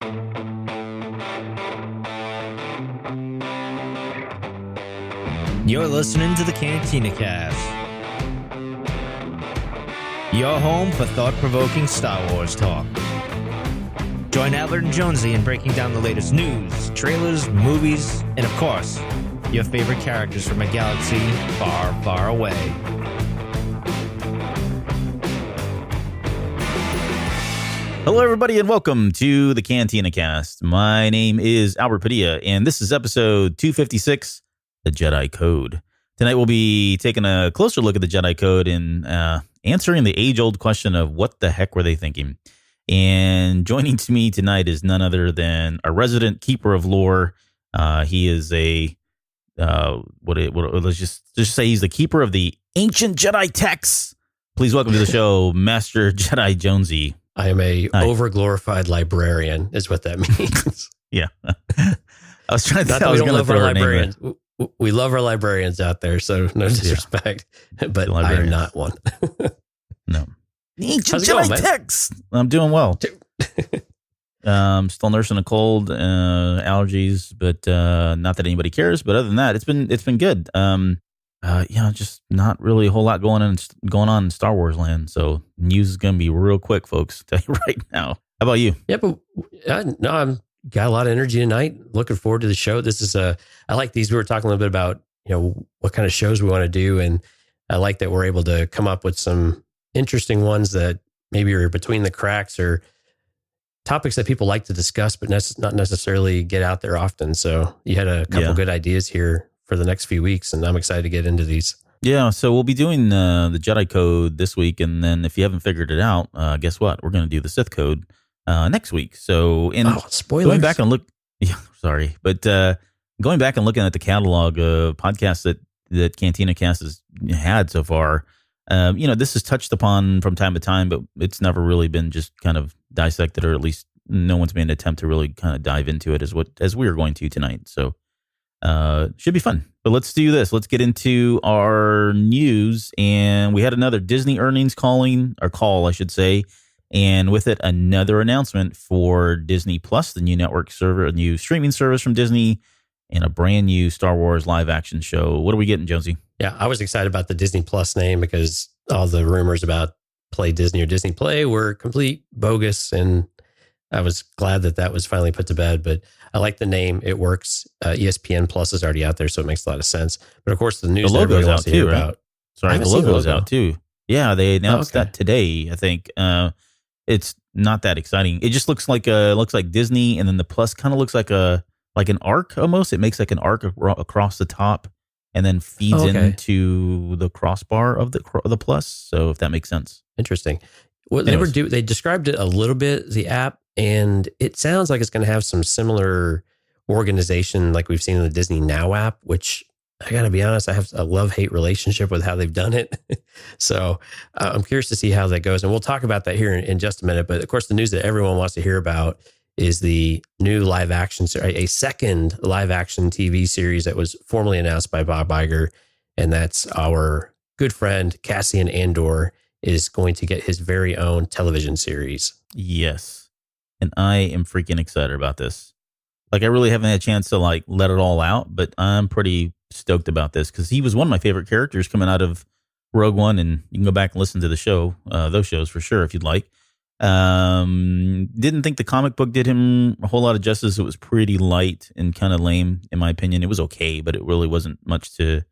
You're listening to the Cantina Cast, your home for thought-provoking Star Wars talk. Join Albert and Jonesy in breaking down the latest news, trailers, movies, and of course, your favorite characters from a galaxy far, far away. Hello, everybody, and welcome to the Cantina Cast. My name is Albert Padilla, and this is episode 256, The Jedi Code. Tonight, we'll be taking a closer look at the Jedi Code and answering the age-old question of what the heck were they thinking. And joining to me tonight is none other than our resident keeper of lore. He is let's just say he's the keeper of the ancient Jedi texts. Please welcome to the show, Master Jedi Jonesy. I am a overglorified librarian, is what that means. Yeah. I was trying to Not tell that we I was don't love our throw her name in. librarians. We love our librarians out there, so no disrespect, but I am not one. No. Ancient How's it Jedi going, man? texts. I'm doing well. Still nursing a cold, allergies, but not that anybody cares. But other than that, it's been good. Just not really a whole lot going on in Star Wars land. So news is gonna be real quick, folks. I'll tell you right now. How about you? Yeah, but no, I'm got a lot of energy tonight. Looking forward to the show. This is I like these. We were talking a little bit about what kind of shows we want to do, and I like that we're able to come up with some interesting ones that maybe are between the cracks or topics that people like to discuss, but not necessarily get out there often. So you had a couple good ideas here for the next few weeks, and I'm excited to get into these. Yeah, so we'll be doing the Jedi Code this week, and then if you haven't figured it out, guess what? We're going to do the Sith Code next week. So, spoilers. Going back and look, going back and looking at the catalog of podcasts that Cantina Cast has had so far, this is touched upon from time to time, but it's never really been just kind of dissected, or at least no one's made an attempt to really kind of dive into it as we are going to tonight. So. Should be fun, but let's do this. Let's get into our news. And we had another Disney earnings call, I should say. And with it, another announcement for Disney Plus, the new network server, a new streaming service from Disney, and a brand new Star Wars live action show. What are we getting, Jonesy? Yeah, I was excited about the Disney Plus name because all the rumors about Play Disney or Disney Play were complete bogus, and I was glad that was finally put to bed. But I like the name; it works. ESPN Plus is already out there, so it makes a lot of sense. But of course, the news the logo's out too, right? About. Sorry, the logo's out too. Yeah, they announced that today. I think it's not that exciting. It just looks like Disney, and then the plus kind of looks like an arc almost. It makes like an arc across the top, and then feeds into the crossbar of the plus. So if that makes sense. Interesting. What they described it a little bit, the app, and it sounds like it's going to have some similar organization like we've seen in the Disney Now app, which I got to be honest, I have a love-hate relationship with how they've done it. So I'm curious to see how that goes. And we'll talk about that here in just a minute. But of course, the news that everyone wants to hear about is the new live action, a second live action TV series that was formally announced by Bob Iger. And that's our good friend, Cassian Andor, is going to get his very own television series. Yes. And I am freaking excited about this. I really haven't had a chance to let it all out, but I'm pretty stoked about this because he was one of my favorite characters coming out of Rogue One, and you can go back and listen to the show, those shows for sure if you'd like. Didn't think the comic book did him a whole lot of justice. It was pretty light and kind of lame, in my opinion. It was okay, but it really wasn't much to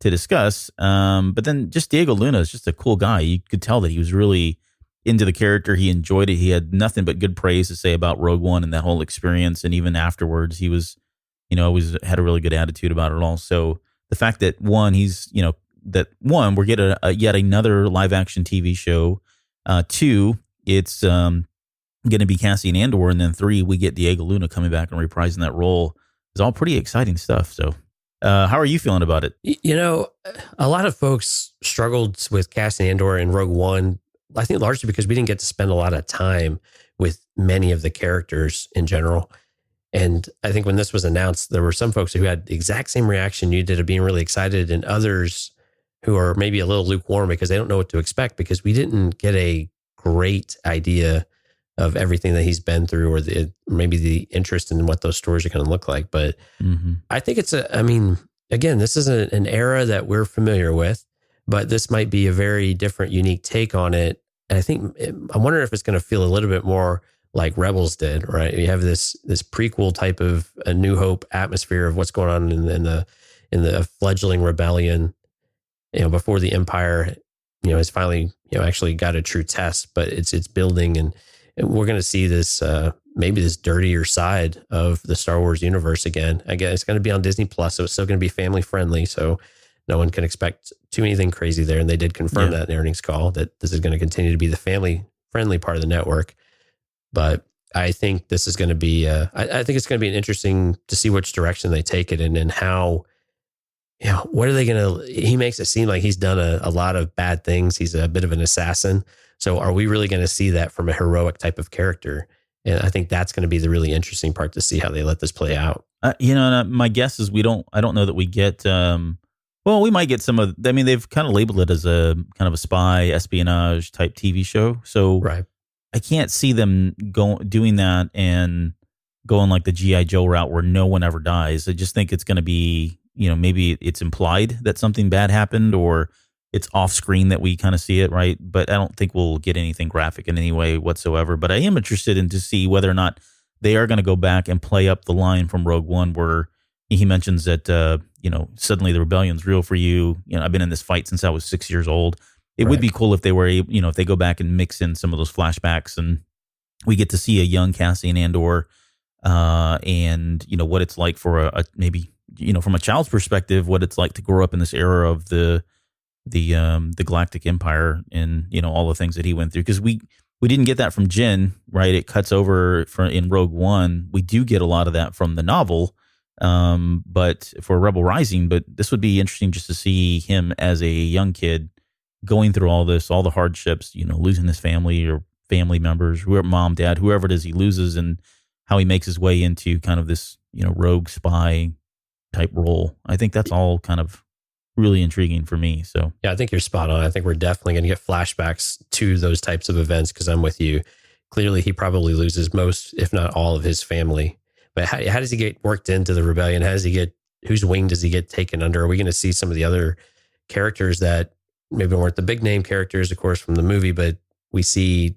discuss. But then just Diego Luna is just a cool guy. You could tell that he was really into the character. He enjoyed it. He had nothing but good praise to say about Rogue One and that whole experience. And even afterwards, he was, always had a really good attitude about it all. So the fact that we're getting yet another live action TV show. 2, it's going to be Cassian Andor. And then 3, we get Diego Luna coming back and reprising that role. It's all pretty exciting stuff. So how are you feeling about it? A lot of folks struggled with Cassian Andor and Rogue One. I think largely because we didn't get to spend a lot of time with many of the characters in general. And I think when this was announced, there were some folks who had the exact same reaction you did of being really excited, and others who are maybe a little lukewarm because they don't know what to expect, because we didn't get a great idea of everything that he's been through, or maybe the interest in what those stories are going to look like. But I think again, this is an era that we're familiar with, but this might be a very different, unique take on it. And I wonder if it's going to feel a little bit more like Rebels did, right? You have this prequel type of A New Hope atmosphere of what's going on in the fledgling rebellion, before the Empire, has finally, actually got a true test, but it's building, and we're going to see this, maybe this dirtier side of the Star Wars universe again. Again, it's going to be on Disney Plus, so it's still going to be family friendly. So no one can expect too anything crazy there. And they did confirm that in the earnings call that this is going to continue to be the family friendly part of the network. But I think this is going to be, I think it's going to be interesting to see which direction they take it, and how, what are they going to, he makes it seem like he's done a lot of bad things. He's a bit of an assassin. So are we really going to see that from a heroic type of character? And I think that's going to be the really interesting part, to see how they let this play out. My guess is I don't know that we get, we might get some of, they've kind of labeled it as a kind of a spy espionage type TV show. So right. I can't see them doing that and going like the G.I. Joe route where no one ever dies. I just think it's going to be, maybe it's implied that something bad happened, or it's off screen that we kind of see it, right? But I don't think we'll get anything graphic in any way whatsoever. But I am interested in to see whether or not they are going to go back and play up the line from Rogue One where he mentions that, suddenly the rebellion's real for you. I've been in this fight since I was 6 years old. It would be cool if they were, if they go back and mix in some of those flashbacks and we get to see a young Cassian Andor, and what it's like for maybe, from a child's perspective, what it's like to grow up in this era of the Galactic Empire and, all the things that he went through. Because we didn't get that from Jin, right? It cuts over in Rogue One. We do get a lot of that from the novel, but for Rebel Rising. But this would be interesting just to see him as a young kid going through all this, all the hardships, losing his family or family members, whoever, mom, dad, whoever it is he loses, and how he makes his way into kind of this, rogue spy type role. I think that's all kind of really intriguing for me. So yeah, I think you're spot on. I think we're definitely going to get flashbacks to those types of events, because I'm with you. Clearly, he probably loses most, if not all, of his family. But how does he get worked into the rebellion? How does he get, whose wing does he get taken under? Are we going to see some of the other characters that maybe weren't the big name characters, of course, from the movie, but we see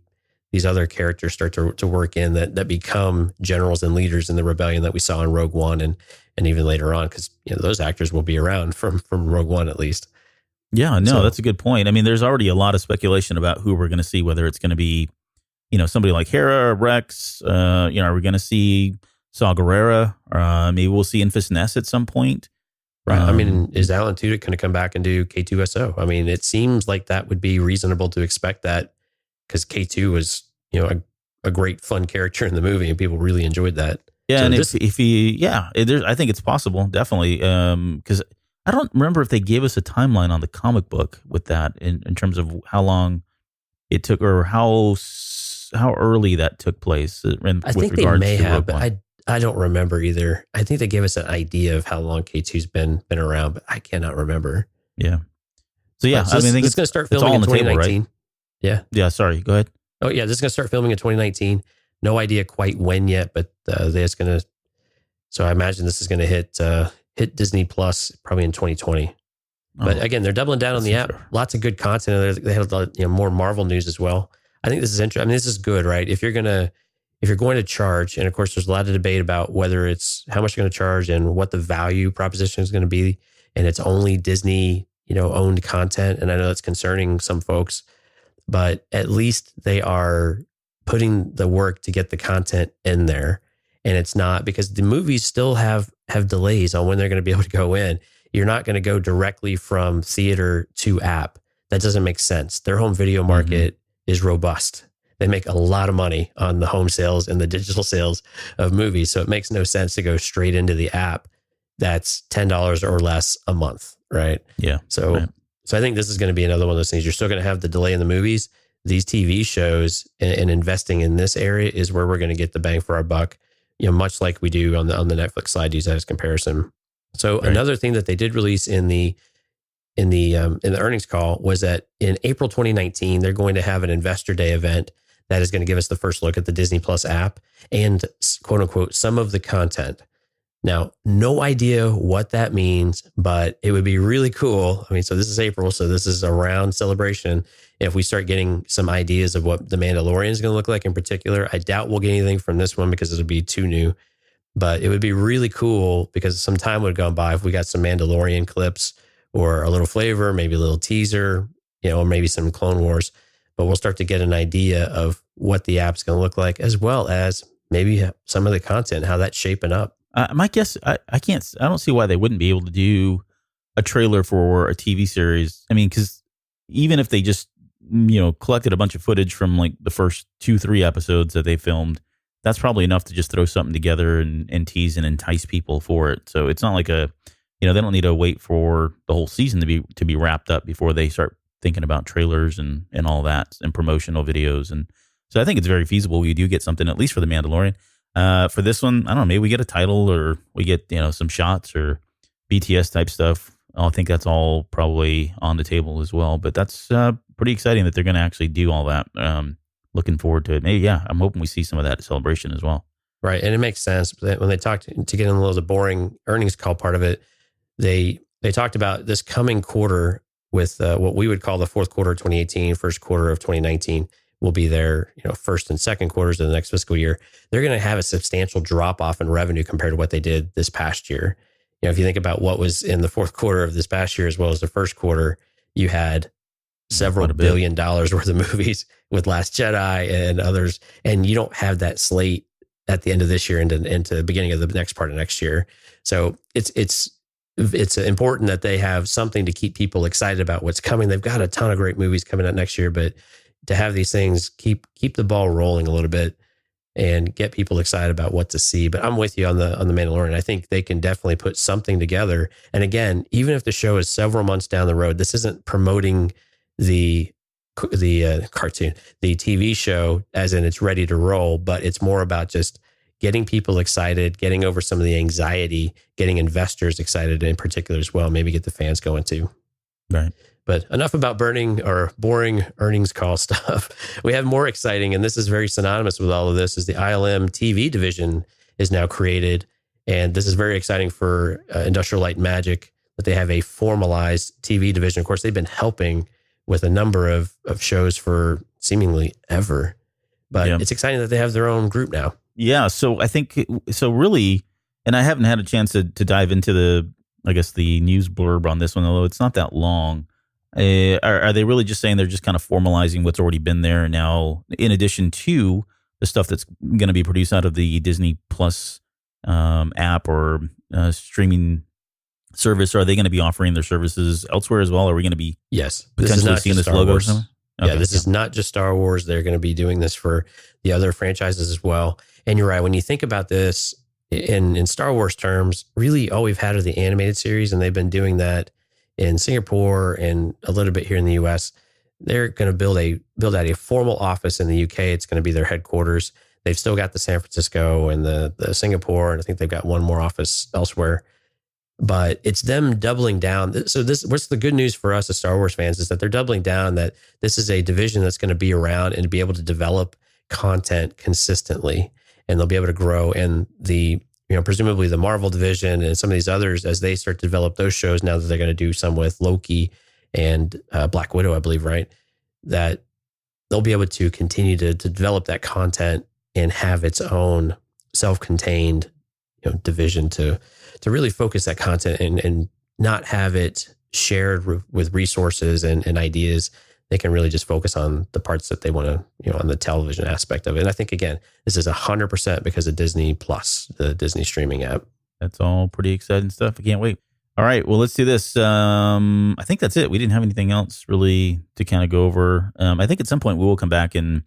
these other characters start to work in that become generals and leaders in the rebellion that we saw in Rogue One and even later on, because those actors will be around from Rogue One at least. Yeah, no, that's a good point. there's already a lot of speculation about who we're going to see, whether it's going to be, somebody like Hera or Rex. Are we going to see Saw Gerrera? Maybe we'll see Infus Ness at some point. Right. Is Alan Tudyk going to come back and do K2SO? It seems like that would be reasonable to expect that, because K2 was, a great fun character in the movie and people really enjoyed that. Yeah. So and I think it's possible, definitely. Because I don't remember if they gave us a timeline on the comic book with that in terms of how long it took, or how early that took place. I think they may have, but I don't remember either. I think they gave us an idea of how long K2's been around, but I cannot remember. Yeah. So yeah, I think it's going to start filming in 2019. Table, right? Yeah. Yeah. Sorry. Go ahead. Oh yeah, this is going to start filming in 2019. No idea quite when yet, but it's going to. So I imagine this is going to hit Disney Plus probably in 2020. But again, they're doubling down on the app. Sure. Lots of good content. They have more Marvel news as well. I think this is interesting. This is good, right? If you're going to charge, and of course, there's a lot of debate about whether it's how much you're going to charge and what the value proposition is going to be, and it's only Disney, owned content. And I know that's concerning some folks, but at least they are putting the work to get the content in there. And it's not, because the movies still have delays on when they're going to be able to go in. You're not going to go directly from theater to app. That doesn't make sense. Their home video market is robust. They make a lot of money on the home sales and the digital sales of movies. So it makes no sense to go straight into the app that's $10 or less a month, right? Yeah. So I think this is going to be another one of those things. You're still going to have the delay in the movies. These TV shows and investing in this area is where we're going to get the bang for our buck, much like we do on the Netflix slide, use that as comparison. So another thing that they did release in the earnings call was that in April 2019, they're going to have an Investor Day event that is going to give us the first look at the Disney Plus app and quote unquote, some of the content. Now, no idea what that means, but it would be really cool. I mean, so this is April, so this is around Celebration. If we start getting some ideas of what The Mandalorian is going to look like in particular, I doubt we'll get anything from this one because it'll be too new. But it would be really cool because some time would have gone by if we got some Mandalorian clips or a little flavor, maybe a little teaser, or maybe some Clone Wars. But we'll start to get an idea of what the app's going to look like, as well as maybe some of the content, how that's shaping up. My guess, I don't see why they wouldn't be able to do a trailer for a TV series. I mean, because even if they just, collected a bunch of footage from like the first 2-3 episodes that they filmed, that's probably enough to just throw something together and tease and entice people for it. So it's not like they don't need to wait for the whole season to be wrapped up before they start thinking about trailers and all that and promotional videos. And so I think it's very feasible we do get something, at least for The Mandalorian. For this one, I don't know, maybe we get a title or we get, some shots or BTS type stuff. I think that's all probably on the table as well. But that's pretty exciting that they're going to actually do all that. Looking forward to it. Maybe, I'm hoping we see some of that at Celebration as well. Right. And it makes sense that when they talked to get in a little of the boring earnings call part of it, they talked about this coming quarter with what we would call the fourth quarter of 2018, first quarter of 2019 will be their first and second quarters of the next fiscal year. They're going to have a substantial drop off in revenue compared to what they did this past year. If you think about what was in the fourth quarter of this past year as well as the first quarter, you had several $1 billion worth of movies with Last Jedi and others, and you don't have that slate at the end of this year into the beginning of the next part of next year. So it's important that they have something to keep people excited about what's coming. They've got a ton of great movies coming out next year, but to have these things keep the ball rolling a little bit and get people excited about what to see. But I'm with you on the Mandalorian. I think they can definitely put something together. And again, even if the show is several months down the road, this isn't promoting the cartoon, the TV show, as in it's ready to roll, but it's more about just getting people excited, getting over some of the anxiety, getting investors excited in particular as well. Maybe get the fans going too. Right. But enough about burning or boring earnings call stuff. We have more exciting, and this is very synonymous with all of this, is the ILM TV division is now created. And this is very exciting for Industrial Light and Magic, that they have a formalized TV division. Of course, they've been helping with a number of shows for seemingly ever. But It's exciting that they have their own group now. Yeah, so I think, really, and I haven't had a chance to dive into the news blurb on this one, although it's not that long. Are they really just saying they're just kind of formalizing what's already been there now, in addition to the stuff that's going to be produced out of the Disney Plus app or streaming service? Are they going to be offering their services elsewhere as well? Are we going to be potentially seeing this logo or something? Okay, this is not just Star Wars. They're going to be doing this for the other franchises as well. And you're right. When you think about this in Star Wars terms, really all we've had are the animated series, and they've been doing that in Singapore and a little bit here in the US. They're going to build out a formal office in the UK. It's going to be their headquarters. They've still got the San Francisco and the Singapore, and I think they've got one more office elsewhere. But it's them doubling down. So what's the good news for us as Star Wars fans is that they're doubling down that this is a division that's going to be around and be able to develop content consistently, and they'll be able to grow. And presumably the Marvel division and some of these others, as they start to develop those shows, now that they're going to do some with Loki and Black Widow, I believe, right? That they'll be able to continue to develop that content and have its own self-contained division to really focus that content and not have it shared with resources and ideas. They can really just focus on the parts that they want to, on the television aspect of it. And I think, again, this is 100% because of Disney Plus, the Disney streaming app. That's all pretty exciting stuff. I can't wait. All right, well, let's do this. I think that's it. We didn't have anything else really to kind of go over. I think at some point we will come back and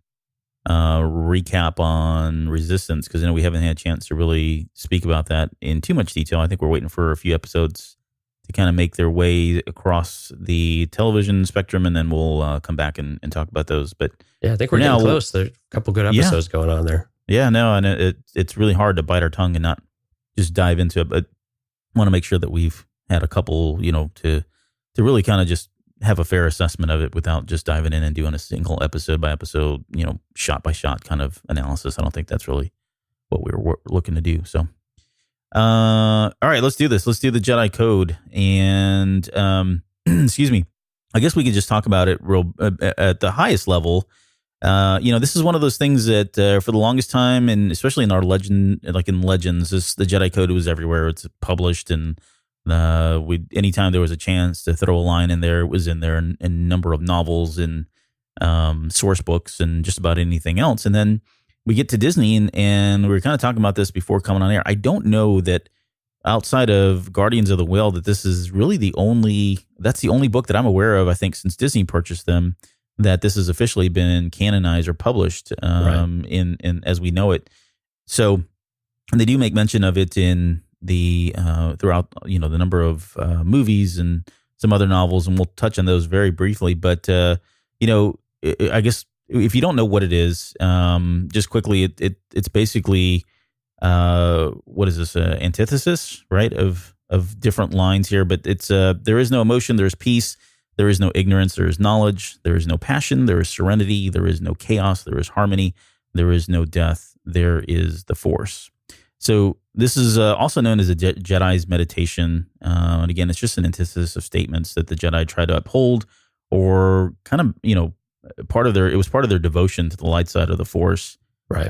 recap on Resistance, because we haven't had a chance to really speak about that in too much detail. I think we're waiting for a few episodes to kind of make their way across the television spectrum, and then we'll come back and talk about those. But yeah, I think we're getting close. There's a couple good episodes going on there. Yeah, no, and it's really hard to bite our tongue and not just dive into it. But I want to make sure that we've had a couple, to really kind of just have a fair assessment of it without just diving in and doing a single episode by episode, shot by shot kind of analysis. I don't think that's really what we were looking to do. So, all right, let's do this. Let's do the Jedi Code. And, excuse me, I guess we could just talk about it real at the highest level. This is one of those things that for the longest time, and especially in our legend, like in Legends, the Jedi Code was everywhere. It's published, and anytime there was a chance to throw a line in there, it was in there, in a number of novels and source books and just about anything else. And then we get to Disney, and we were kind of talking about this before coming on air. I don't know that outside of Guardians of the Whale, that this is really that's the only book that I'm aware of, I think, since Disney purchased them, that this has officially been canonized or published in as we know it. So, and they do make mention of it in the throughout the number of movies and some other novels, and we'll touch on those very briefly. But I guess if you don't know what it is, just quickly, it's basically what is this, antithesis, right, of different lines here. But it's there is no emotion, there's peace. There is no ignorance, there is knowledge, there is no passion, there is serenity, there is no chaos, there is harmony, there is no death, there is the Force. So this is also known as a Jedi's meditation. And again, it's just an antithesis of statements that the Jedi try to uphold, or kind of, it was part of their devotion to the light side of the Force. Right.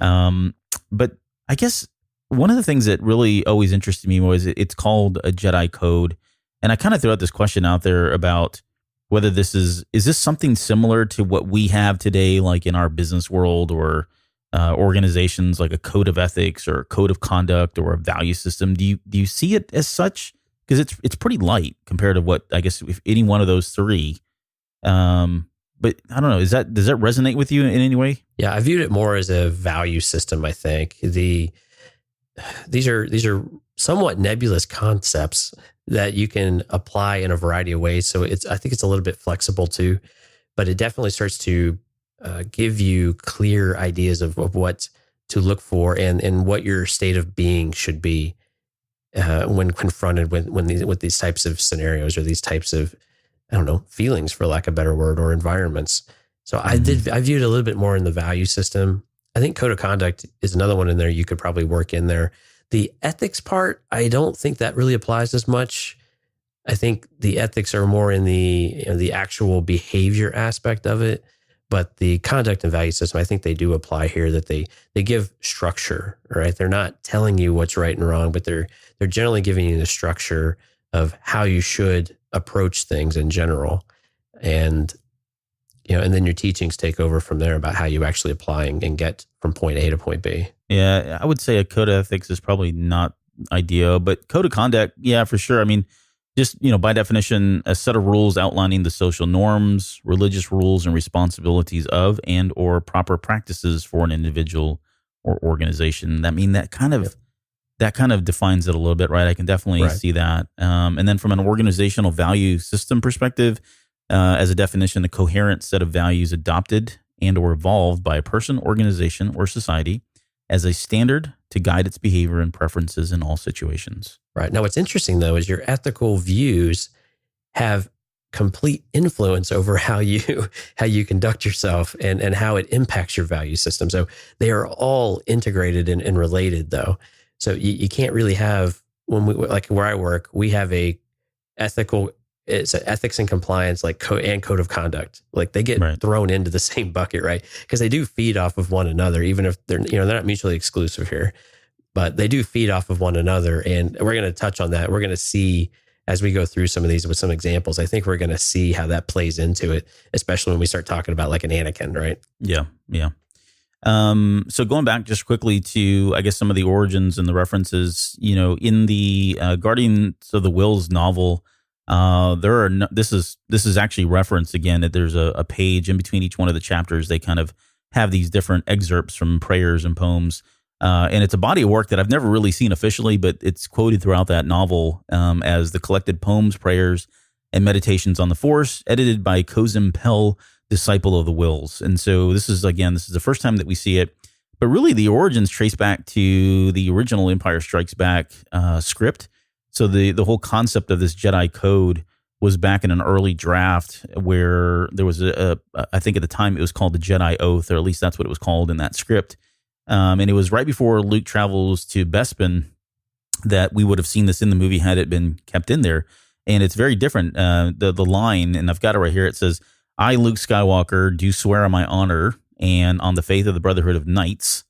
But I guess one of the things that really always interested me was it's called a Jedi Code. And I kind of threw out this question out there about whether this is this something similar to what we have today, like in our business world, or organizations, like a code of ethics or a code of conduct or a value system. Do you see it as such? Because it's pretty light compared to what, I guess, if any one of those three. But I don't know. Does that resonate with you in any way? Yeah, I viewed it more as a value system. I think these are somewhat nebulous concepts that you can apply in a variety of ways. So I think it's a little bit flexible too, but it definitely starts to give you clear ideas of what to look for and what your state of being should be when confronted with these types of scenarios, or these types of, feelings, for lack of a better word, or environments. So I viewed it a little bit more in the value system. I think code of conduct is another one in there you could probably work in there. The ethics part, I don't think that really applies as much. I think the ethics are more in the actual behavior aspect of it, but the conduct and value system, I think they do apply here. That they give structure, right? They're not telling you what's right and wrong, but they're generally giving you the structure of how you should approach things in general, and then your teachings take over from there about how you actually apply and get from point A to point B. Yeah, I would say a code of ethics is probably not ideal, but code of conduct, yeah, for sure. I mean, just, by definition, a set of rules outlining the social norms, religious rules, and responsibilities of and or proper practices for an individual or organization. That kind of defines it a little bit, right? I can definitely see that. And then from an organizational value system perspective, as a definition, a coherent set of values adopted and or evolved by a person, organization, or society as a standard to guide its behavior and preferences in all situations. Right. Now, what's interesting, though, is your ethical views have complete influence over how you conduct yourself and how it impacts your value system. So they are all integrated and related, though. So you can't really have, when we, like where I work, we have it's an ethics and compliance, like code of conduct. Like they get thrown into the same bucket, right? Because they do feed off of one another, even if they're not mutually exclusive here, but they do feed off of one another. And we're going to touch on that. We're going to see as we go through some of these with some examples. I think we're going to see how that plays into it, especially when we start talking about like an Anakin, right? Yeah. So going back just quickly to, I guess, some of the origins and the references, in the Guardians of the Whills novel, this is actually referenced again, that there's a page in between each one of the chapters. They kind of have these different excerpts from prayers and poems. And it's a body of work that I've never really seen officially, but it's quoted throughout that novel as the collected poems, prayers, and meditations on the Force, edited by Kozim Pell, disciple of the Whills. And so this is the first time that we see it. But really the origins trace back to the original Empire Strikes Back script. So the whole concept of this Jedi Code was back in an early draft where there was I think at the time it was called the Jedi Oath, or at least that's what it was called in that script. And it was right before Luke travels to Bespin that we would have seen this in the movie had it been kept in there. And it's very different. The line, and I've got it right here, it says, "I, Luke Skywalker, do swear on my honor and on the faith of the Brotherhood of Knights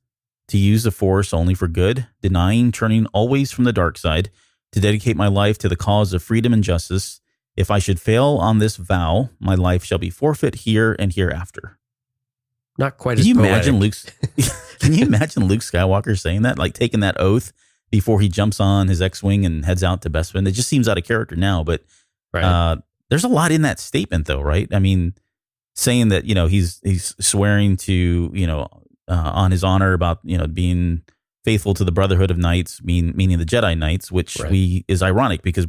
to use the Force only for good, denying turning always from the dark side, to dedicate my life to the cause of freedom and justice. If I should fail on this vow, my life shall be forfeit here and hereafter." Not quite Can as you poetic. imagine Luke? Can you imagine Luke Skywalker saying that, like taking that oath before he jumps on his X-wing and heads out to Bespin? It just seems out of character now, but there's a lot in that statement, though, right? I mean, saying that he's swearing to on his honor about being faithful to the Brotherhood of Knights, meaning the Jedi Knights, which is ironic because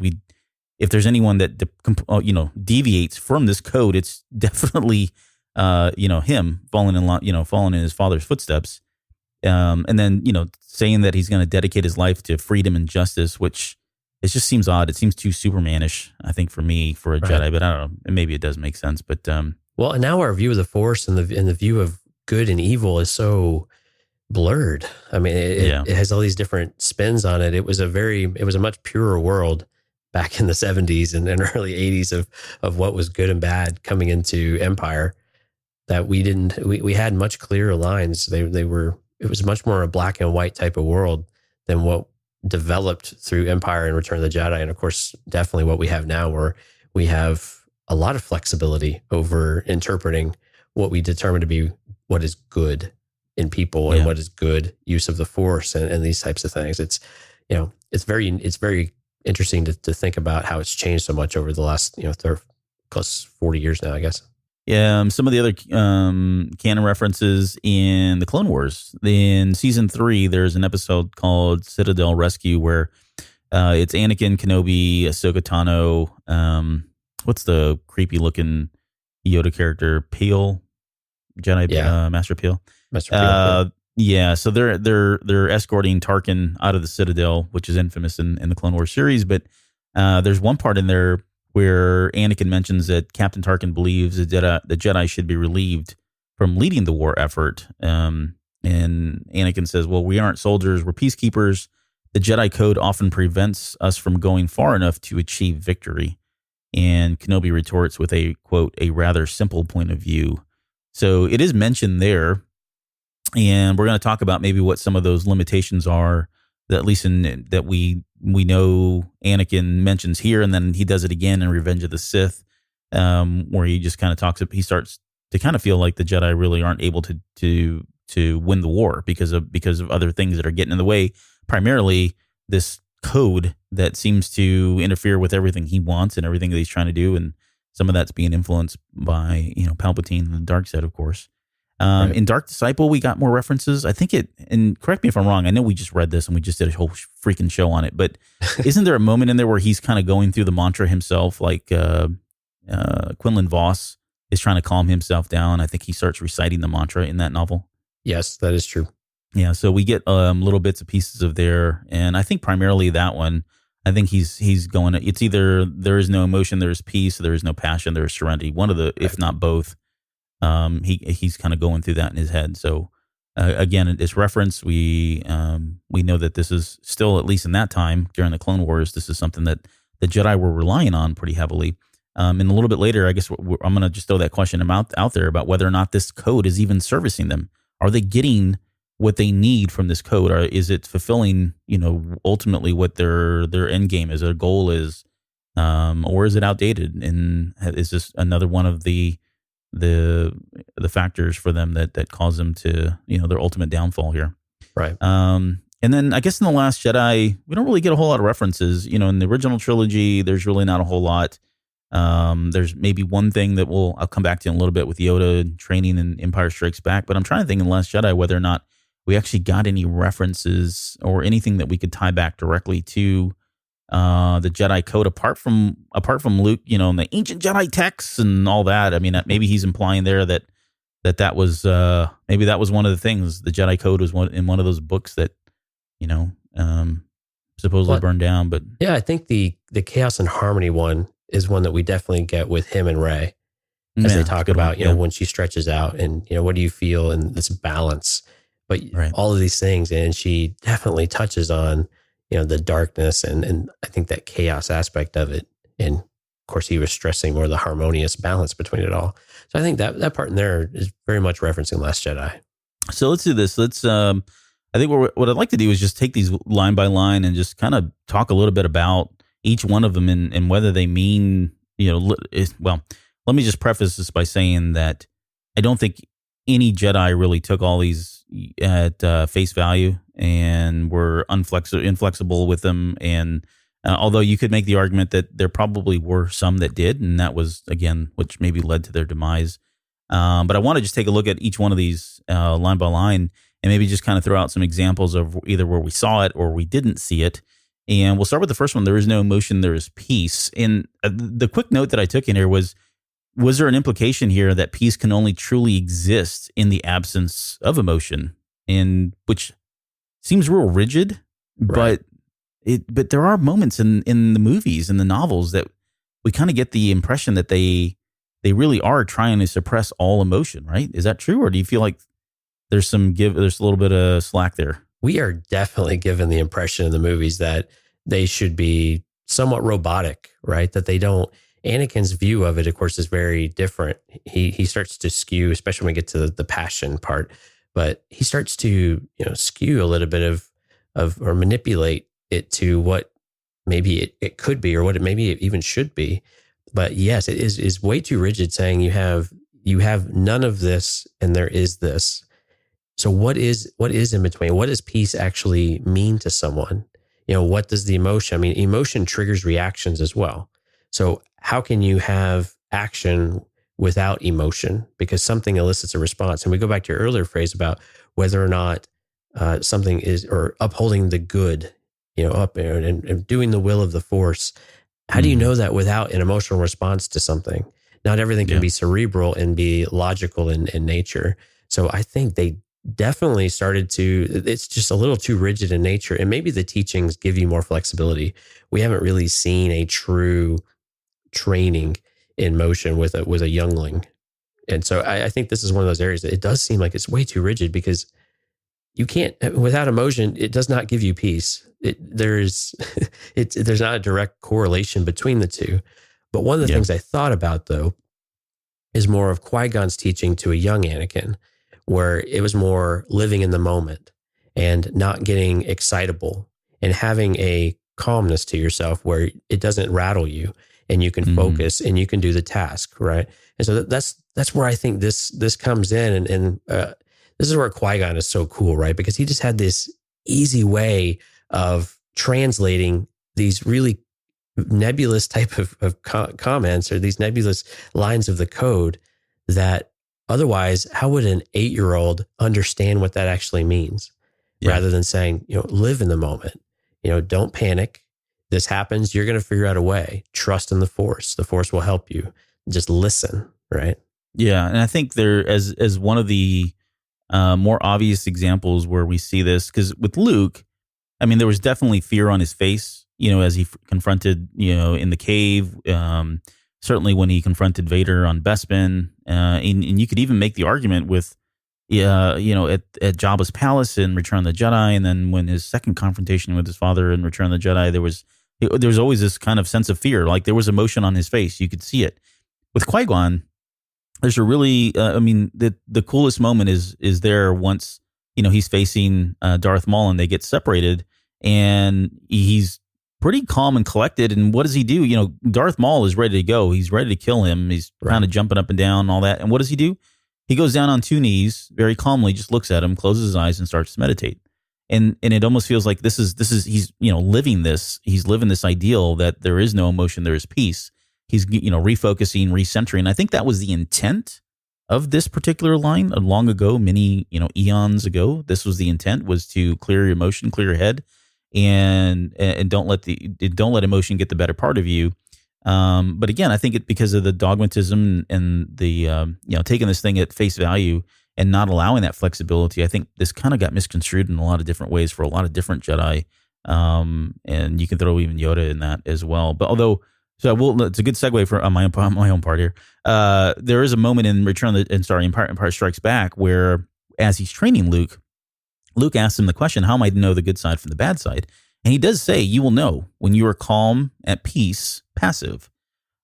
if there's anyone that deviates from this code, it's definitely him following in his father's footsteps, and then saying that he's going to dedicate his life to freedom and justice, which it just seems odd. It seems too Supermanish, I think, for me, for a Jedi, but I don't know. Maybe it does make sense, but well, and now our view of the Force and the view of good and evil is so blurred. I mean, it has all these different spins on it. It was a much purer world back in the 70s and early 80s of what was good and bad coming into Empire, that we had much clearer lines. It was much more a black and white type of world than what developed through Empire and Return of the Jedi. And of course, definitely what we have now, where we have a lot of flexibility over interpreting what we determine to be what is good in people and what is good use of the Force and these types of things. It's very interesting to think about how it's changed so much over the last 40 years now, I guess. Yeah, some of the other canon references in the Clone Wars. In season 3, there's an episode called Citadel Rescue where it's Anakin, Kenobi, Ahsoka Tano. What's the creepy looking Yoda character? Peel, Jedi Master Peel. Master Peel. Yeah, so they're escorting Tarkin out of the Citadel, which is infamous in the Clone Wars series. But there's one part in there where Anakin mentions that Captain Tarkin believes the Jedi should be relieved from leading the war effort. And Anakin says, "Well, we aren't soldiers, we're peacekeepers. The Jedi Code often prevents us from going far enough to achieve victory." And Kenobi retorts with a, quote, "a rather simple point of view." So it is mentioned there. And we're going to talk about maybe what some of those limitations are, that at least that we know Anakin mentions here, and then he does it again in Revenge of the Sith, where he just kind of he starts to kind of feel like the Jedi really aren't able to win the war because of other things that are getting in the way, primarily this code that seems to interfere with everything he wants and everything that he's trying to do, and some of that's being influenced by Palpatine and the dark side, of course. In Dark Disciple, we got more references. I think and correct me if I'm wrong, I know we just read this and we just did a whole freaking show on it, but isn't there a moment in there where he's kind of going through the mantra himself, like Quinlan Voss is trying to calm himself down? I think he starts reciting the mantra in that novel. Yes, that is true. Yeah, so we get little bits and pieces of there, and I think primarily that one, I think he's going, it's either there is no emotion, there is peace, there is no passion, there is serenity. One of the, if not both. He's kind of going through that in his head. So again, it's reference. We know that this is still, at least in that time during the Clone Wars, this is something that the Jedi were relying on pretty heavily. And a little bit later, I guess I'm going to just throw that question out there about whether or not this code is even servicing them. Are they getting what they need from this code? Or is it fulfilling, ultimately what their end game is, their goal is, or is it outdated? And is this another one of the factors for them that cause them to, their ultimate downfall here. Right. And then I guess in The Last Jedi, we don't really get a whole lot of references. In the original trilogy, there's really not a whole lot. There's maybe one thing that I'll come back to in a little bit with Yoda and training in Empire Strikes Back, but I'm trying to think in The Last Jedi whether or not we actually got any references or anything that we could tie back directly to the Jedi Code, apart from Luke, and the ancient Jedi texts and all that. I mean, maybe he's implying there that was maybe that was one of the things. The Jedi Code was one of those books that supposedly burned down. But yeah, I think the Chaos and Harmony one is one that we definitely get with him and Rey as they talk about, when she stretches out and, what do you feel in this balance, but all of these things. And she definitely touches on, the darkness and I think that chaos aspect of it. And of course he was stressing more the harmonious balance between it all. So I think that part in there is very much referencing Last Jedi. So let's do this. I think what I'd like to do is just take these line by line and just kind of talk a little bit about each one of them and whether they mean, well, let me just preface this by saying that I don't think any Jedi really took all these at face value and were inflexible with them. And although you could make the argument that there probably were some that did, and that was, again, which maybe led to their demise. But I want to just take a look at each one of these line by line and maybe just kind of throw out some examples of either where we saw it or we didn't see it. And we'll start with the first one. There is no emotion, there is peace. And the quick note that I took in here was there an implication here that peace can only truly exist in the absence of emotion? And which seems real rigid, but there are moments in the movies and the novels that we kind of get the impression that they really are trying to suppress all emotion, right? Is that true? Or do you feel like there's a little bit of slack there? We are definitely given the impression in the movies that they should be somewhat robotic, right? That they don't. Anakin's view of it, of course, is very different. He starts to skew, especially when we get to the passion part, but he starts to, skew a little bit of or manipulate it to what maybe it could be or what it maybe it even should be. But yes, it is way too rigid, saying you have none of this and there is this. So what is in between? What does peace actually mean to someone? What does the emotion? I mean, emotion triggers reactions as well. So how can you have action without emotion? Because something elicits a response. And we go back to your earlier phrase about whether or not something is, or upholding the good, up and doing the will of the Force. How do you know that without an emotional response to something? Not everything can be cerebral and be logical in nature. So I think they definitely started to, it's just a little too rigid in nature. And maybe the teachings give you more flexibility. We haven't really seen a true training in motion with a youngling. And so I think this is one of those areas that it does seem like it's way too rigid, because you can't, without emotion, it does not give you peace. There's not a direct correlation between the two. But one of the things I thought about, though, is more of Qui-Gon's teaching to a young Anakin, where it was more living in the moment and not getting excitable and having a calmness to yourself where it doesn't rattle you and you can focus and you can do the task, right? And so that's where I think this comes in, and this is where Qui-Gon is so cool, right? Because he just had this easy way of translating these really nebulous type of comments, or these nebulous lines of the code that otherwise, how would an 8-year-old understand what that actually means? Rather than saying, live in the moment, don't panic. This happens. You're going to figure out a way. Trust in the Force. The Force will help you. Just listen, right? Yeah. And I think there, as one of the more obvious examples where we see this, because with Luke, I mean, there was definitely fear on his face, as he confronted, in the cave, certainly when he confronted Vader on Bespin. And you could even make the argument with, at Jabba's palace in Return of the Jedi. And then when his second confrontation with his father in Return of the Jedi, there was always this kind of sense of fear. Like there was emotion on his face. You could see it. With Qui-Gon, there's a really, the coolest moment is there once, he's facing Darth Maul and they get separated, and he's pretty calm and collected. And what does he do? Darth Maul is ready to go. He's ready to kill him. He's kind of jumping up and down and all that. And what does he do? He goes down on 2 knees, very calmly, just looks at him, closes his eyes, and starts to meditate. And it almost feels like this is he's living this. He's living this ideal that there is no emotion, there is peace. He's refocusing, recentering. I think that was the intent of this particular line long ago, many eons ago. This was the intent, was to clear your emotion, clear your head, and don't let emotion get the better part of you. But again, I think because of the dogmatism and the taking this thing at face value and not allowing that flexibility, I think this kind of got misconstrued in a lot of different ways for a lot of different Jedi. And you can throw even Yoda in that as well. But although So it's a good segue for on my own part here. There is a moment in Empire Strikes Back where, as he's training Luke asks him the question, "How am I to know the good side from the bad side?" And he does say, "You will know when you are calm, at peace, passive."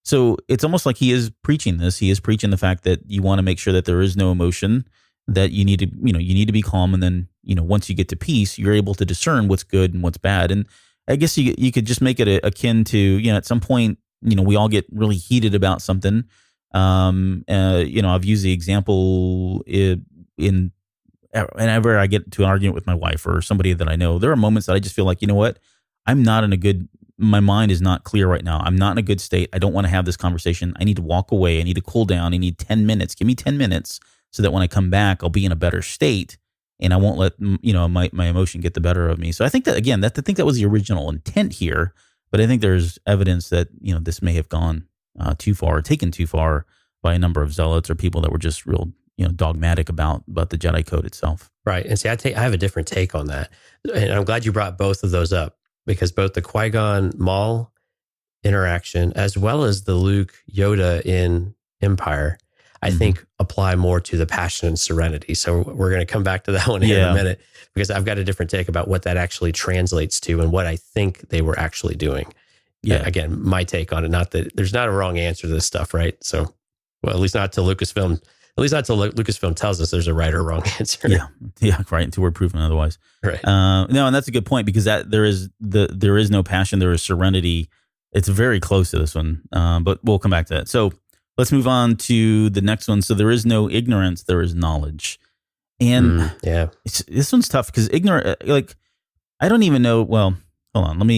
So it's almost like he is preaching this. He is preaching the fact that you want to make sure that there is no emotion, that you need to be calm, and then once you get to peace, you're able to discern what's good and what's bad. And I guess you could just make it akin to at some point we all get really heated about something. I've used the example in whenever I get to an argument with my wife or somebody that I know, there are moments that I just feel like, you know what, my mind is not clear right now. I'm not in a good state. I don't want to have this conversation. I need to walk away. I need to cool down. I need 10 minutes. Give me 10 minutes so that when I come back, I'll be in a better state and I won't let, my emotion get the better of me. So I think that, again, I think that was the original intent here, but I think there's evidence that, this may have gone too far, taken too far by a number of zealots or people that were just real dogmatic about the Jedi Code itself. Right. And see, I have a different take on that. And I'm glad you brought both of those up, because both the Qui-Gon Maul interaction as well as the Luke Yoda in Empire, I think apply more to the passion and serenity. So we're going to come back to that one here in a minute, because I've got a different take about what that actually translates to and what I think they were actually doing. Yeah. Again, my take on it, not that there's not a wrong answer to this stuff, right? So, well, at least not till Lucasfilm tells us there's a right or wrong answer. Yeah, right. Until we're proven otherwise. Right. No, and that's a good point, because there is no passion, there is serenity. It's very close to this one, but we'll come back to that. So let's move on to the next one. So there is no ignorance, there is knowledge, and this one's tough because I don't even know. Well, hold on.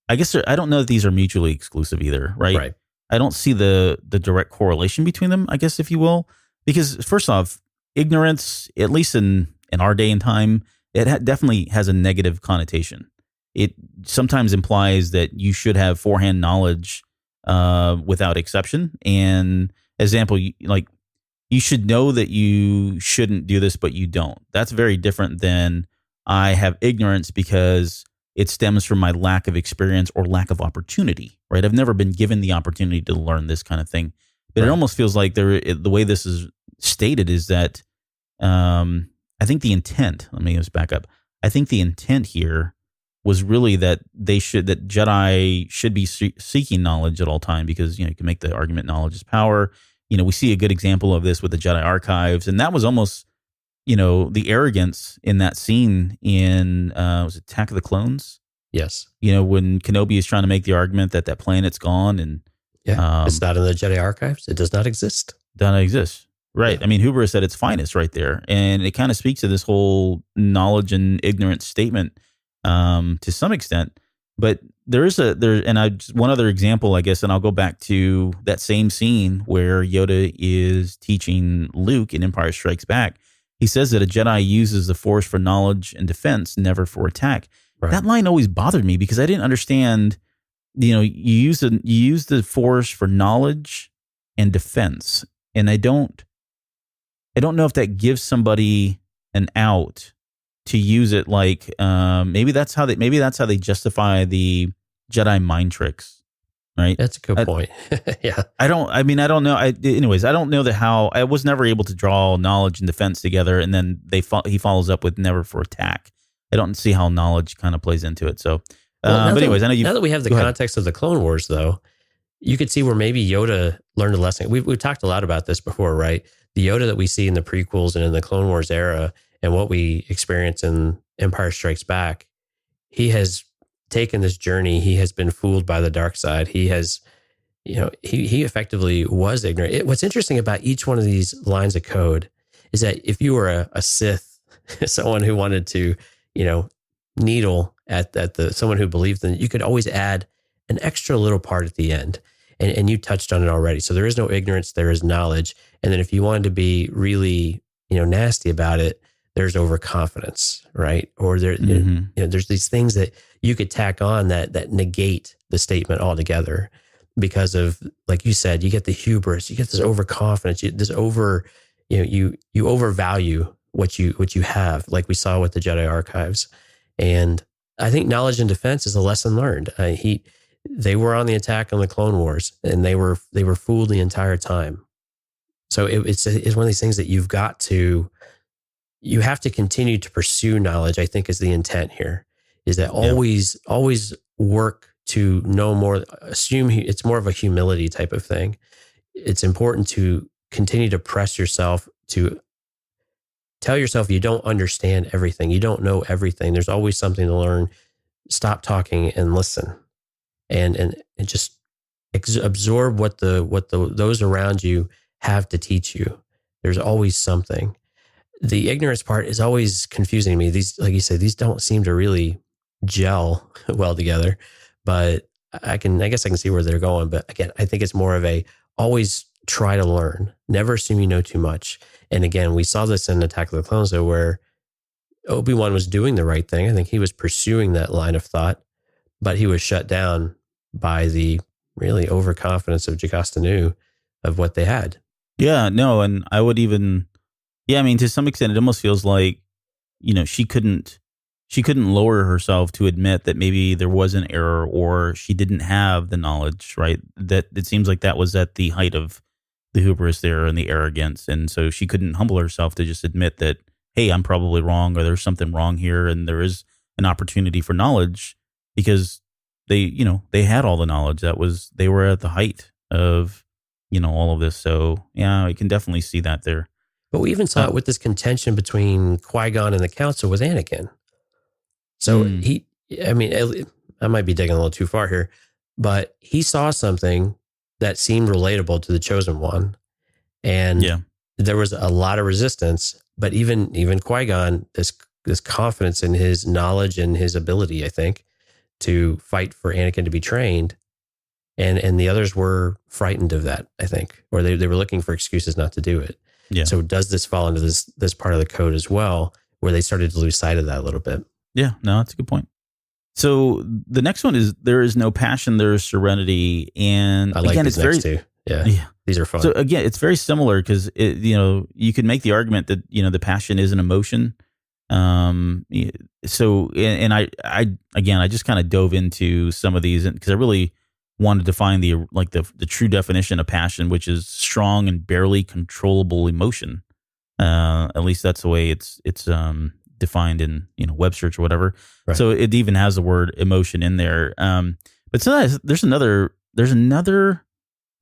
I guess I don't know that these are mutually exclusive either, right? Right. I don't see the direct correlation between them, I guess, if you will, because first off, ignorance, at least in our day and time, it definitely has a negative connotation. It sometimes implies that you should have forehand knowledge without exception. And example, you should know that you shouldn't do this, but you don't. That's very different than I have ignorance because it stems from my lack of experience or lack of opportunity, right? I've never been given the opportunity to learn this kind of thing. But It almost feels like the way this is stated is that I think the intent, let me just back up. I think the intent here was really that that Jedi should be seeking knowledge at all time, because, you can make the argument knowledge is power. We see a good example of this with the Jedi archives. And that was almost, the arrogance in that scene in, was it Attack of the Clones? Yes. When Kenobi is trying to make the argument that planet's gone and it's not in the Jedi archives. It does not exist. Does not exist. Right. Yeah. I mean, Huber said its finest right there. And it kind of speaks to this whole knowledge and ignorance statement to some extent. But one other example, I guess, and I'll go back to that same scene where Yoda is teaching Luke in Empire Strikes Back. He says that a Jedi uses the Force for knowledge and defense, never for attack. Right. That line always bothered me because I didn't understand, you use the Force for knowledge and defense. And I don't know if that gives somebody an out to use it like maybe that's how they justify the Jedi mind tricks, right? That's a good point. Yeah. I don't know. I don't know how I was never able to draw knowledge and defense together, and then he follows up with never for attack. I don't see how knowledge kind of plays into it. So, but anyways, I know now that we have the context of the Clone Wars, though, you could see where maybe Yoda learned a lesson. We've talked a lot about this before, right? The Yoda that we see in the prequels and in the Clone Wars era, and what we experience in Empire Strikes Back, he has taken this journey. He has been fooled by the dark side. He has, he effectively was ignorant. What's interesting about each one of these lines of code is that if you were a Sith, someone who wanted to, needle at someone who believed in it, you could always add an extra little part at the end. And you touched on it already. So there is no ignorance, there is knowledge. And then if you wanted to be really, nasty about it, there's overconfidence, right? Or there's these things that you could tack on that negate the statement altogether because of, like you said, you get the hubris, you get this overconfidence, you overvalue what you have, like we saw with the Jedi archives. And I think knowledge and defense is a lesson learned. They were on the attack on the Clone Wars, and they were fooled the entire time. So it's one of these things that you have to continue to pursue knowledge, I think, is the intent here, is that always work to know more. Assume it's more of a humility type of thing. It's important to continue to press yourself, to tell yourself you don't understand everything. You don't know everything. There's always something to learn. Stop talking and listen, and just absorb what those around you have to teach you. There's always something. The ignorance part is always confusing to me. These, like you said, these don't seem to really gel well together, but I guess I can see where they're going. But again, I think it's more of always try to learn, never assume you know too much. And again, we saw this in Attack of the Clones, though, where Obi-Wan was doing the right thing. I think he was pursuing that line of thought, but he was shut down by the really overconfidence of Jocasta Nu of what they had. Yeah, no, and I would even, I mean, to some extent, it almost feels like, she couldn't lower herself to admit that maybe there was an error or she didn't have the knowledge, right? That it seems like that was at the height of the hubris there and the arrogance. And so she couldn't humble herself to just admit that, hey, I'm probably wrong, or there's something wrong here, and there is an opportunity for knowledge, because they had all the knowledge. They were at the height of, all of this. So yeah, I can definitely see that there. But we even saw it with this contention between Qui-Gon and the council with Anakin. So I might be digging a little too far here, but he saw something that seemed relatable to the Chosen One. And there was a lot of resistance, but even Qui-Gon, this confidence in his knowledge and his ability, I think, to fight for Anakin to be trained. And the others were frightened of that, I think, or they were looking for excuses not to do it. Yeah. So does this fall into this part of the code as well, where they started to lose sight of that a little bit? Yeah, no, that's a good point. So the next one is there is no passion, there is serenity. And I like again, these next two. Yeah, these are fun. So again, it's very similar because you could make the argument that the passion is an emotion. So and I just kind of dove into some of these because I really wanted to find the true definition of passion, which is strong and barely controllable emotion. At least that's the way it's defined in web search or whatever. Right. So it even has the word emotion in there. But sometimes there's another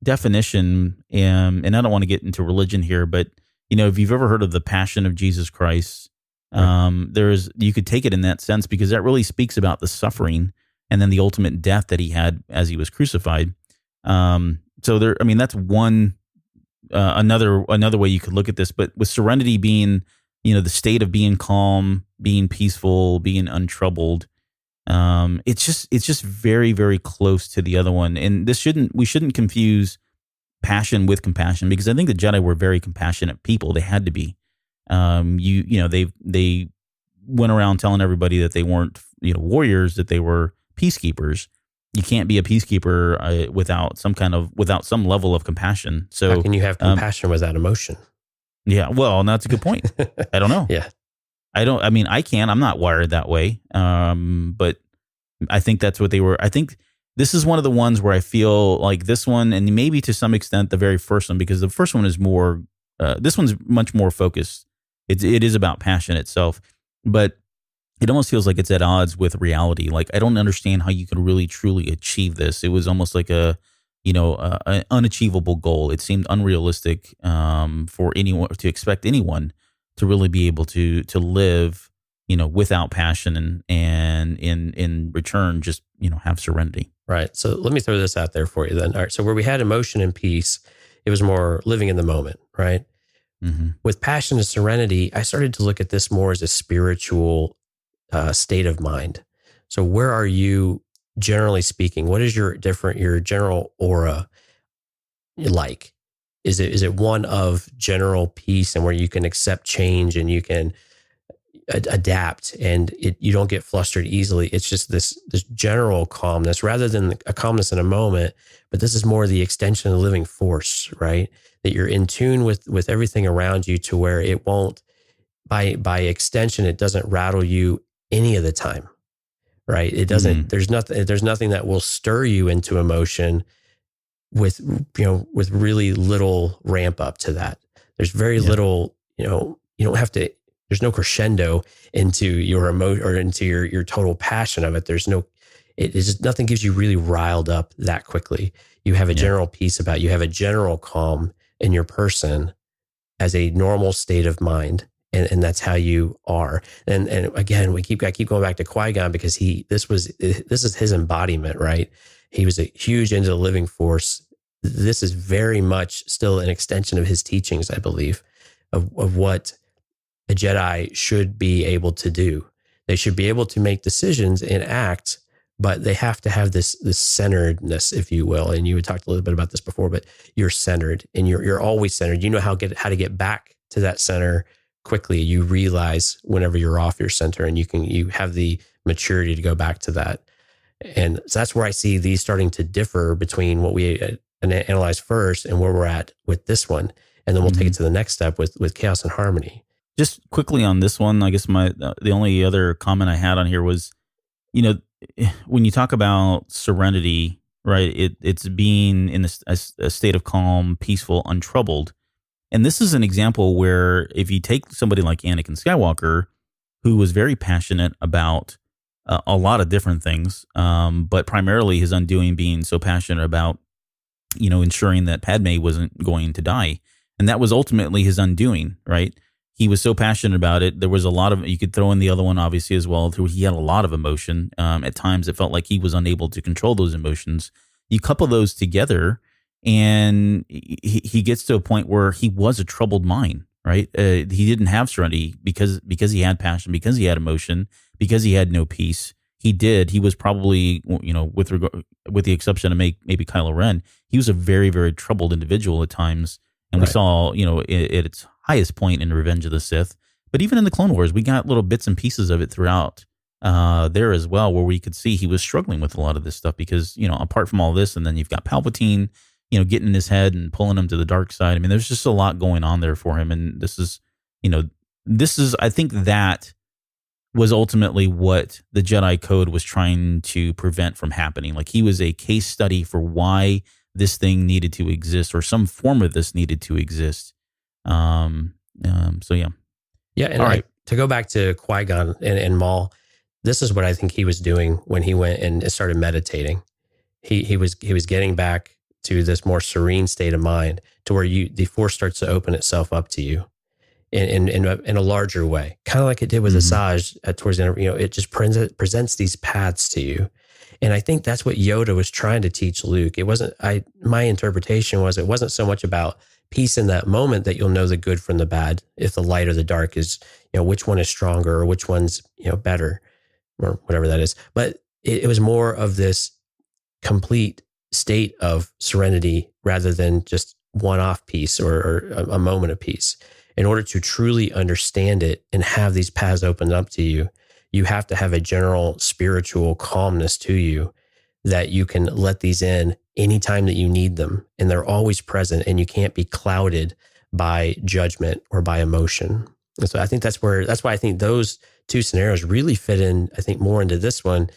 definition, and I don't want to get into religion here, but if you've ever heard of the Passion of Jesus Christ, you could take it in that sense, because that really speaks about the suffering and then the ultimate death that he had as he was crucified. So that's one another way you could look at this. But with serenity being the state of being calm, being peaceful, being untroubled, it's just very, very close to the other one. And we shouldn't confuse passion with compassion, because I think the Jedi were very compassionate people. They had to be. They went around telling everybody that they weren't warriors, that they were peacekeepers. You can't be a peacekeeper without some level of compassion. So how can you have compassion without emotion? Yeah, well, and that's a good point. I don't know. Yeah. I can. I'm not wired that way. But I think that's what they were. I think this is one of the ones where I feel like this one, and maybe to some extent the very first one, because the first one is more, this one's much more focused. It is about passion itself, but it almost feels like it's at odds with reality. Like, I don't understand how you could really truly achieve this. It was almost like an unachievable goal. It seemed unrealistic for anyone to expect anyone to really be able to live, without passion and in return just have serenity. Right. So let me throw this out there for you then. All right. So where we had emotion and peace, it was more living in the moment, right? Mm-hmm. With passion and serenity, I started to look at this more as a spiritual state of mind. So where are you, generally speaking? What is your general aura like? Is it one of general peace and where you can accept change and you can adapt and you don't get flustered easily? It's just this general calmness rather than a calmness in a moment, but this is more the extension of the living force, right? That you're in tune with everything around you to where it won't, by extension, it doesn't rattle you any of the time, right? It doesn't, there's nothing that will stir you into emotion with really little ramp up to that. There's very little, you don't have to, there's no crescendo into your emotion or into your total passion of it. There's no, it's just nothing gives you really riled up that quickly. You have a general peace about you, have a general calm in your person as a normal state of mind. And that's how you are. And again, I keep going back to Qui-Gon because this is his embodiment, right? He was a huge into the living force. This is very much still an extension of his teachings, I believe, of what a Jedi should be able to do. They should be able to make decisions and act, but they have to have this centeredness, if you will. And you had talked a little bit about this before, but you're centered and you're always centered. You know how to get back to that center quickly. You realize whenever you're off your center, and you have the maturity to go back to that. And so that's where I see these starting to differ between what we analyze first and where we're at with this one. And then we'll take it to the next step with chaos and harmony. Just quickly on this one, I guess the only other comment I had on here was, when you talk about serenity, right, it's being in a state of calm, peaceful, untroubled. And this is an example where if you take somebody like Anakin Skywalker, who was very passionate about a lot of different things, but primarily his undoing being so passionate about, ensuring that Padme wasn't going to die. And that was ultimately his undoing, right? He was so passionate about it. There was a lot of, you could throw in the other one obviously as well. He had a lot of emotion. At times it felt like he was unable to control those emotions. You couple those together, and he gets to a point where he was a troubled mind, right? He didn't have serenity because he had passion, because he had emotion, because he had no peace. He was probably, with the exception of maybe Kylo Ren, he was a very, very troubled individual at times. And we saw, at its highest point in Revenge of the Sith, but even in the Clone Wars, we got little bits and pieces of it throughout there as well, where we could see he was struggling with a lot of this stuff because, apart from all this, and then you've got Palpatine, getting in his head and pulling him to the dark side. I mean, there's just a lot going on there for him. And this is, I think that was ultimately what the Jedi Code was trying to prevent from happening. Like, he was a case study for why this thing needed to exist, or some form of this needed to exist. So yeah. Yeah. And all right. To go back to Qui-Gon and Maul, this is what I think he was doing when he went and started meditating. He was getting back to this more serene state of mind, to where the Force starts to open itself up to you in a larger way, kind of like it did with Asajj towards the end. It just presents these paths to you. And I think that's what Yoda was trying to teach Luke. It wasn't, my interpretation was, it wasn't so much about peace in that moment that you'll know the good from the bad, if the light or the dark is, which one is stronger or which one's, better, or whatever that is. But it was more of this complete state of serenity rather than just one-off peace or a moment of peace. In order to truly understand it and have these paths opened up to you, you have to have a general spiritual calmness to you that you can let these in anytime that you need them. And they're always present, and you can't be clouded by judgment or by emotion. And so I think that's why I think those two scenarios really fit in, I think, more into this one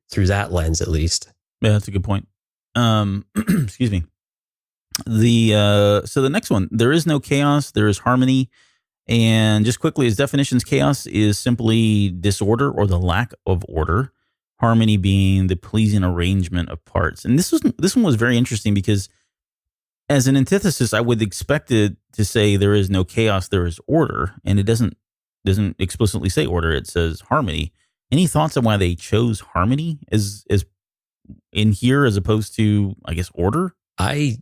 through that lens, at least. Yeah, that's a good point. Excuse me. So the next one, there is no chaos, there is harmony. And just quickly, as definitions, chaos is simply disorder or the lack of order. Harmony being the pleasing arrangement of parts. And this one was very interesting because, as an antithesis, I would expect it to say there is no chaos, there is order, and it doesn't explicitly say order. It says harmony. Any thoughts on why they chose harmony as in here as opposed to, I guess, order? I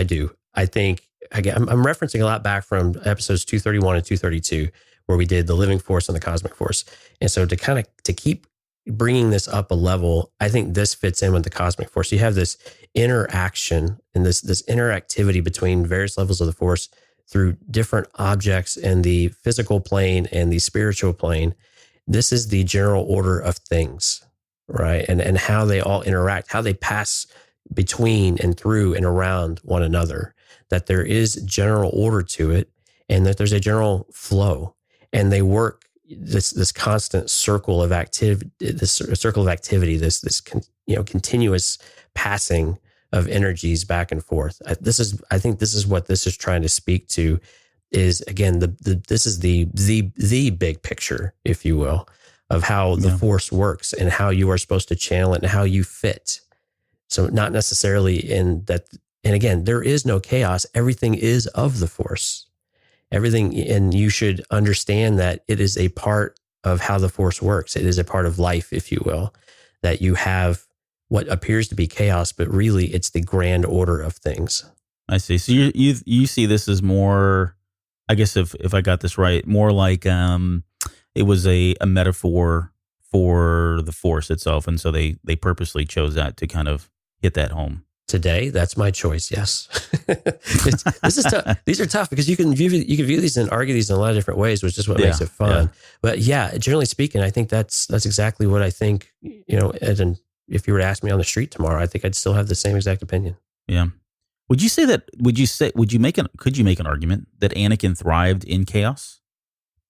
do. I think, again, I'm referencing a lot back from episodes 231 and 232, where we did the living force and the cosmic force. And so to keep bringing this up a level, I think this fits in with the cosmic force. You have this interaction and this interactivity between various levels of the force through different objects in the physical plane and the spiritual plane. This is the general order of things, right? And how they all interact, how they pass between and through and around one another, that there is general order to it, and that there's a general flow, and they work this constant circle of activity, this continuous passing of energies back and forth. I think this is what this is trying to speak to. Is again this is the big picture, if you will, of how the Force works and how you are supposed to channel it and how you fit. So not necessarily in that. And again, there is no chaos. Everything is of the Force. Everything, and you should understand that it is a part of how the Force works. It is a part of life, if you will, that you have what appears to be chaos, but really it's the grand order of things. I see. So you see this as more, I guess if I got this right, more like it was a metaphor for the Force itself, and so they purposely chose that to kind of hit that home. Today, that's my choice. Yes, this is tough. These are tough because you can view these and argue these in a lot of different ways, which is what makes it fun. Yeah. But yeah, generally speaking, I think that's exactly what I think. And if you were to ask me on the street tomorrow, I think I'd still have the same exact opinion. Yeah. Could you make an argument that Anakin thrived in chaos?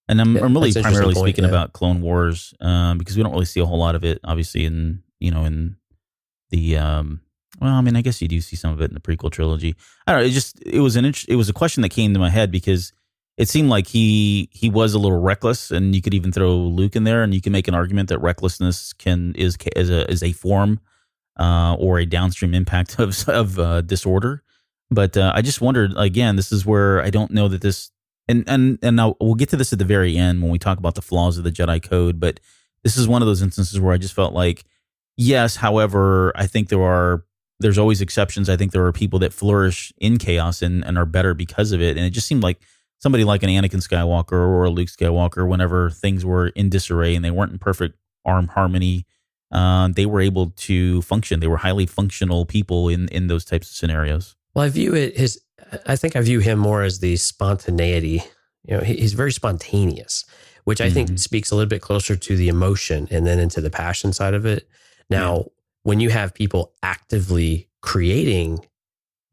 And I'm really primarily speaking about Clone Wars, because we don't really see a whole lot of it, obviously, in the. Well, I mean, I guess you do see some of it in the prequel trilogy. I don't know. It was a question that came to my head because it seemed like he was a little reckless, and you could even throw Luke in there, and you can make an argument that recklessness is a form or a downstream impact of disorder. But I just wondered, again, this is where I don't know that this, and now we'll get to this at the very end when we talk about the flaws of the Jedi Code. But this is one of those instances where I just felt like, yes, however, I think there's always exceptions. I think there are people that flourish in chaos and are better because of it. And it just seemed like somebody like an Anakin Skywalker or a Luke Skywalker, whenever things were in disarray and they weren't in perfect arm harmony, they were able to function. They were highly functional people in those types of scenarios. Well, I view him more as the spontaneity. He's very spontaneous, which I think speaks a little bit closer to the emotion and then into the passion side of it. Now, when you have people actively creating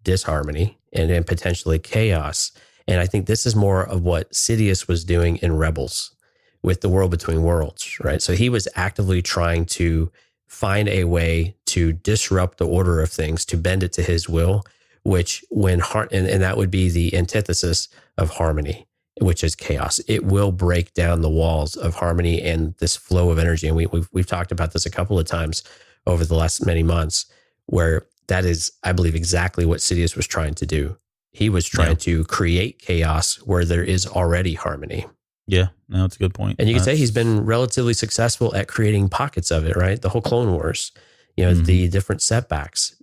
disharmony and potentially chaos, and I think this is more of what Sidious was doing in Rebels with the World Between Worlds, right? So he was actively trying to find a way to disrupt the order of things, to bend it to his will, which and that would be the antithesis of harmony, which is chaos. It will break down the walls of harmony and this flow of energy. And we've talked about this a couple of times over the last many months, where that is, I believe, exactly what Sidious was trying to do. He was trying to create chaos where there is already harmony. Yeah, no, that's a good point. And you could say he's been relatively successful at creating pockets of it, right? The whole Clone Wars, the different setbacks,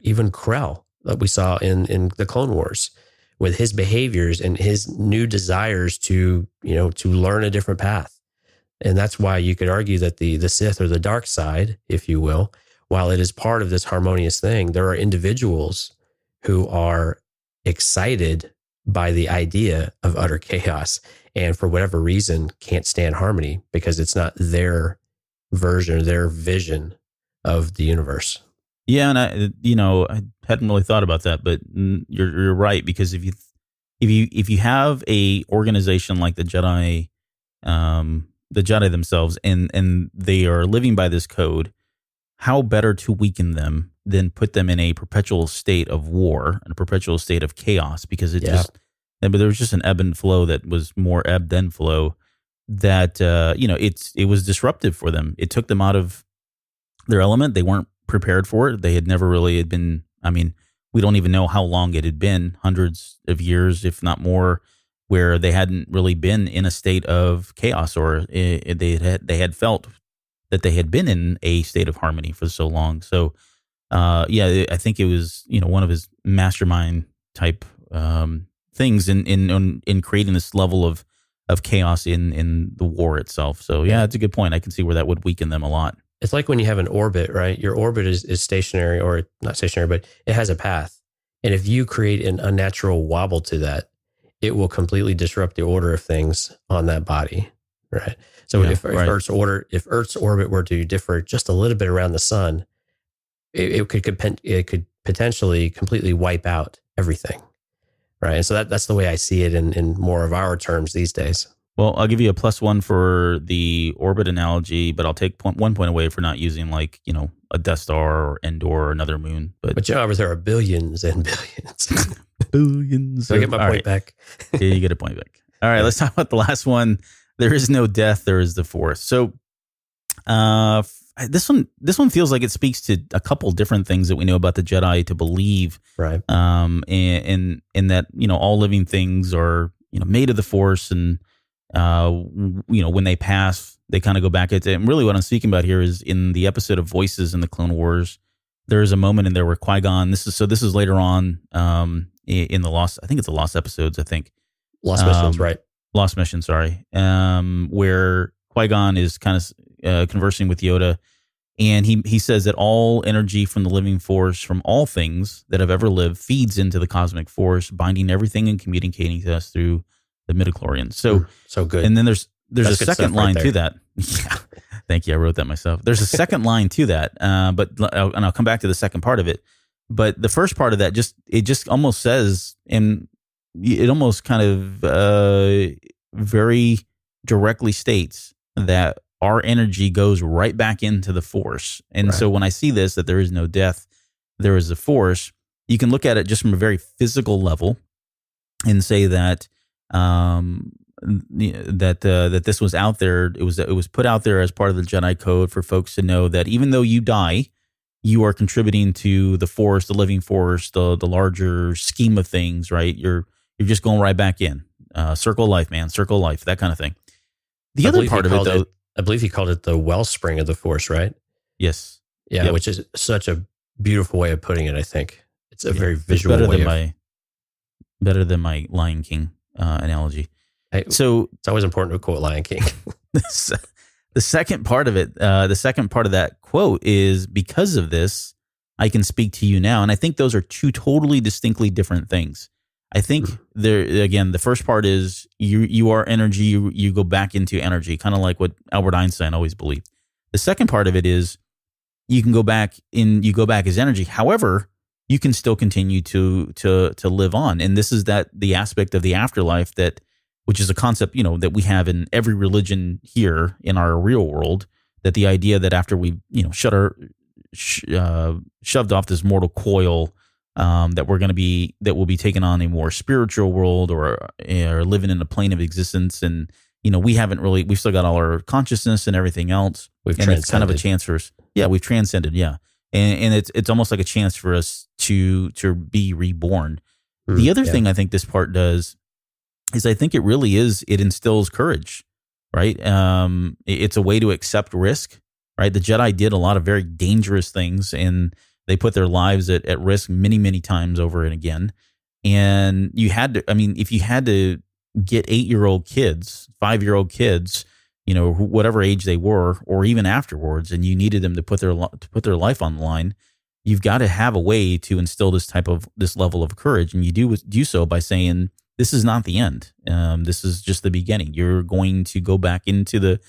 even Krell that we saw in the Clone Wars with his behaviors and his new desires to learn a different path. And that's why you could argue that the Sith or the dark side, if you will, while it is part of this harmonious thing, there are individuals who are excited by the idea of utter chaos and for whatever reason can't stand harmony because it's not their version, their vision of the universe. Yeah, and I hadn't really thought about that, but you're right, because if you have a organization like the Jedi themselves, and they are living by this code, how better to weaken them than put them in a perpetual state of war and a perpetual state of chaos? Because but there was just an ebb and flow that was more ebb than flow. That it was disruptive for them. It took them out of their element. They weren't prepared for it. They had never really been. I mean, we don't even know how long it had been, hundreds of years, if not more, where they hadn't really been in a state of chaos, or they had felt that they had been in a state of harmony for so long. So, I think it was one of his mastermind type things in creating this level of chaos in the war itself. So yeah, it's a good point. I can see where that would weaken them a lot. It's like when you have an orbit, right? Your orbit is stationary, or not stationary, but it has a path. And if you create an unnatural wobble to that, it will completely disrupt the order of things on that body, right? So if Earth's orbit were to differ just a little bit around the sun, it could potentially completely wipe out everything, right? And so that's the way I see it in more of our terms these days. Well, I'll give you a +1 for the orbit analogy, but I'll take 1 point away for not using a Death Star or Endor or another moon. But there are billions and billions. billions. So I get my point back. Yeah, you get a point back. All right, let's talk about the last one. There is no death, there is the Force. So this one feels like it speaks to a couple different things that we know about the Jedi to believe. Right. In that, all living things are, made of the Force, and when they pass, they kind of go back. And really what I'm speaking about here is in the episode of Voices in the Clone Wars, there is a moment in there where Qui-Gon, this is later on in the Lost, I think it's the Lost episodes, I think. Lost Missions, right. Lost Mission, sorry. Where Qui-Gon is kind of conversing with Yoda, and he says that all energy from the living Force, from all things that have ever lived, feeds into the cosmic Force, binding everything and communicating to us through the midichlorians. So good. And then there's a second line to that. Yeah, thank you. I wrote that myself. There's a second line to that, but I'll come back to the second part of it. But the first part of that just almost says, and it almost kind of very directly states that our energy goes right back into the Force. And so when I see this, that there is no death, there is a Force, you can look at it just from a very physical level and say that that this was out there. It was put out there as part of the Jedi Code for folks to know that even though you die, you are contributing to the Force, the living Force, the larger scheme of things, right? You're just going right back in. Circle of life, man. Circle of life, that kind of thing. The other part of it, though, I believe he called it the wellspring of the Force, right? Yes. Yeah, yep. Which is such a beautiful way of putting it, I think. It's a very visual way. Better than my Lion King analogy. So it's always important to quote Lion King. The second part of it, the second part of that quote is, because of this, I can speak to you now. And I think those are two totally distinctly different things. I think the first part is you are energy, you go back into energy, kind of like what Albert Einstein always believed. The second part of it is you go back as energy. However, you can still continue to live on. And this is the aspect of the afterlife which is a concept, that we have in every religion here in our real world, that the idea that after we, shoved off this mortal coil, that we'll be taken on a more spiritual world or living in a plane of existence. And, we've still got all our consciousness and everything else. It's kind of a chance for us. Yeah, we've transcended. Yeah. And it's almost like a chance for us to be reborn. The other thing I think this part does is I think it instills courage, right? It's a way to accept risk, right? The Jedi did a lot of very dangerous things, and they put their lives at risk many, many times over and again. And if you had to get 8-year-old kids, 5-year-old kids, whatever age they were, or even afterwards, and you needed them to put their life on the line, you've got to have a way to instill this level of courage, and you do so by saying, this is not the end. This is just the beginning. You're going to go back into the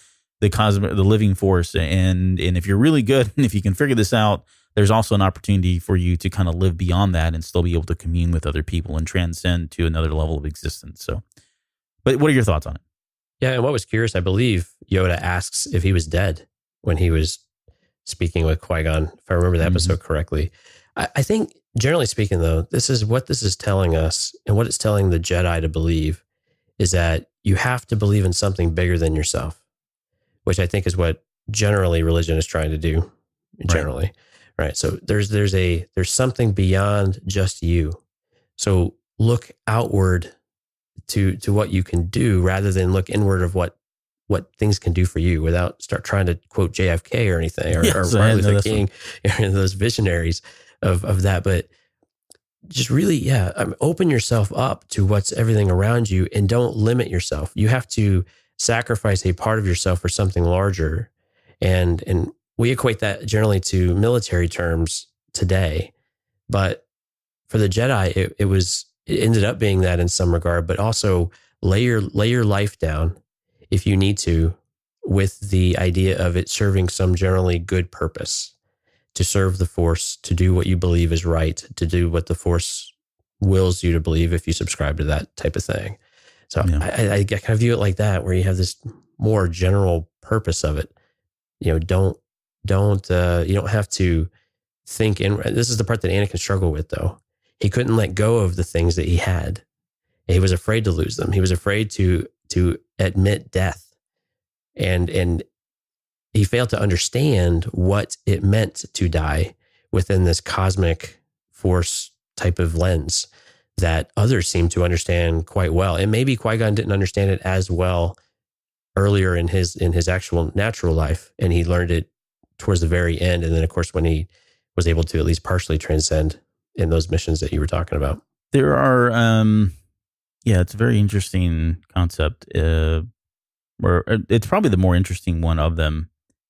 living Force, and if you're really good, and if you can figure this out, there's also an opportunity for you to kind of live beyond that and still be able to commune with other people and transcend to another level of existence. So, but what are your thoughts on it? Yeah, and what was curious, I believe Yoda asks if he was dead when he was speaking with Qui-Gon, if I remember the episode correctly. I think, generally speaking, though, this is telling us, and what it's telling the Jedi to believe, is that you have to believe in something bigger than yourself, which I think is what generally religion is trying to do. Generally, right? So there's something beyond just you. So look outward to what you can do, rather than look inward of what things can do for you, without start trying to quote JFK or anything, or Martin Luther King, or those visionaries of that. But just really, open yourself up to what's everything around you, and don't limit yourself. You have to sacrifice a part of yourself for something larger. And we equate that generally to military terms today, but for the Jedi, it ended up being that in some regard, but also lay your life down if you need to, with the idea of it serving some generally good purpose, to serve the Force, to do what you believe is right, to do what the Force wills you to believe if you subscribe to that type of thing. So I kind of view it like that, where you have this more general purpose of it. You don't you don't have to think in. This is the part that Anakin struggled with, though. He couldn't let go of the things that he had. He was afraid to lose them. He was afraid to admit death, and he failed to understand what it meant to die within this cosmic force type of lens that others seem to understand quite well. And maybe Qui-Gon didn't understand it as well earlier in his actual natural life, and he learned it towards the very end. And then, of course, when he was able to at least partially transcend in those missions that you were talking about. There are, it's a very interesting concept. Where it's probably the more interesting one of them.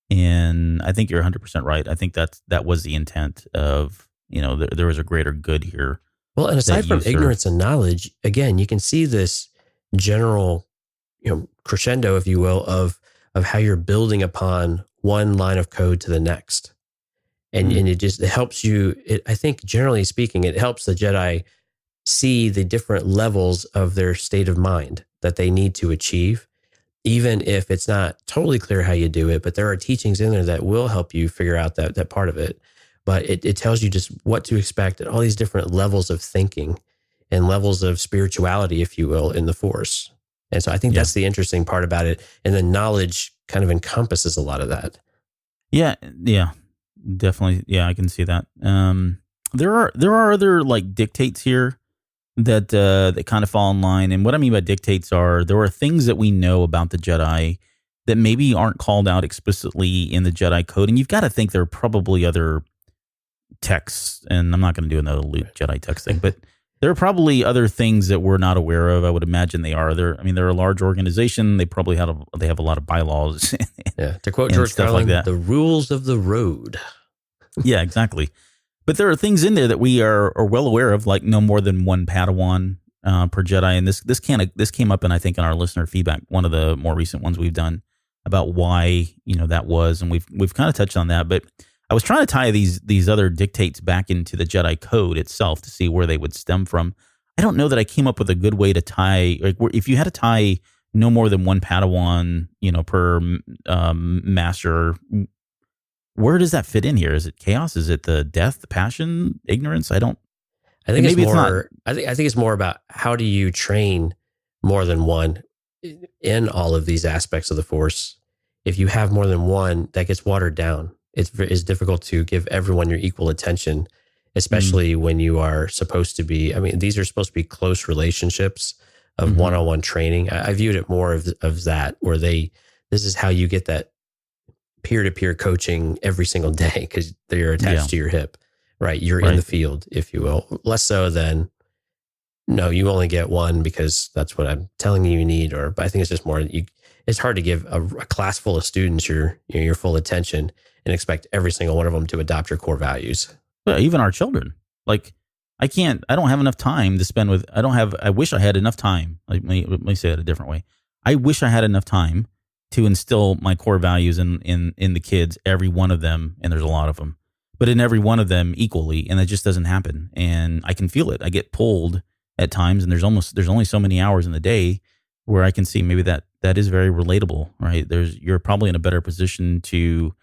And I think you're 100% right. I think that was the intent of, there was a greater good here. Well, and aside from ignorance and knowledge, again, you can see this general, crescendo, if you will, of how you're building upon one line of code to the next. And it helps you, I think generally speaking, it helps the Jedi see the different levels of their state of mind that they need to achieve, even if it's not totally clear how you do it. But there are teachings in there that will help you figure out that part of it. But it tells you just what to expect at all these different levels of thinking and levels of spirituality, if you will, in the Force. And so I think that's the interesting part about it. And then knowledge kind of encompasses a lot of that. Yeah, definitely. Yeah, I can see that. There are other like dictates here that kind of fall in line. And what I mean by dictates there are things that we know about the Jedi that maybe aren't called out explicitly in the Jedi Code. And you've got to think there are probably other texts, and I'm not going to do another Jedi text thing, but there are probably other things that we're not aware of. I would imagine they are. They're a large organization. They probably have a lot of bylaws. Yeah, to quote George Carlin, like the rules of the road. Yeah, exactly. But there are things in there that we are well aware of, like no more than one Padawan per Jedi. And this came up in, I think, in our listener feedback, one of the more recent ones we've done, about why that was, and we've kind of touched on that. But I was trying to tie these other dictates back into the Jedi Code itself to see where they would stem from. I don't know that I came up with a good way to tie. Like, if you had to tie no more than one Padawan, per master, where does that fit in here? Is it chaos? Is it the death, the passion, ignorance? I think it's more. I think it's more about how do you train more than one in all of these aspects of the Force. If you have more than one, that gets watered down. It's difficult to give everyone your equal attention, especially when you are supposed to be. I mean, these are supposed to be close relationships of one-on-one training. I viewed it more of that, where this is how you get that peer-to-peer coaching every single day, because they're attached to your hip, right? You're in the field, if you will. Less so than, no, you only get one because that's what I'm telling you need. But I think it's just more, it's hard to give a class full of students your full attention and expect every single one of them to adopt your core values. Well, even our children. Like, I don't have enough time to spend with, I wish I had enough time. Let me say it a different way. I wish I had enough time to instill my core values in the kids, every one of them, and there's a lot of them, but in every one of them equally, and that just doesn't happen. And I can feel it. I get pulled at times, and there's only so many hours in the day where I can see maybe that is very relatable, right? You're probably in a better position to,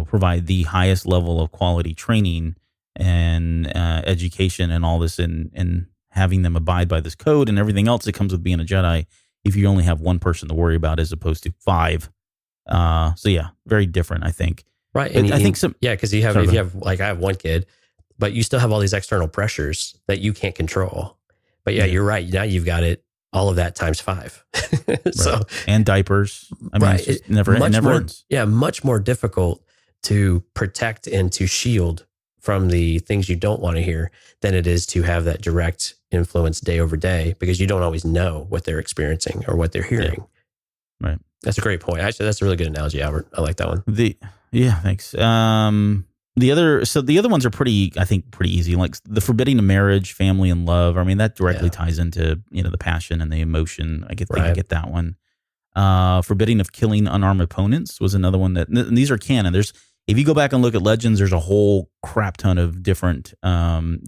provide the highest level of quality training and education and all this, and having them abide by this code and everything else that comes with being a Jedi, if you only have one person to worry about as opposed to 5. So yeah, very different, I think. Right. And I think because if you have, like, I have one kid, but you still have all these external pressures that you can't control. But yeah, you're right. Now you've got it, all of that times 5. So, right. And diapers. I mean, it's just it never ends. Yeah, much more difficult to protect and to shield from the things you don't want to hear than it is to have that direct influence day over day, because you don't always know what they're experiencing or what they're hearing. Yeah. Right. That's a great point. Actually, that's a really good analogy, Albert. I like that one. Thanks. The other ones are pretty easy, like the forbidding of marriage, family, and love. I mean, that directly ties into, the passion and the emotion. I get that one. Forbidding of killing unarmed opponents was another one and these are canon. If you go back and look at Legends, there's a whole crap ton of different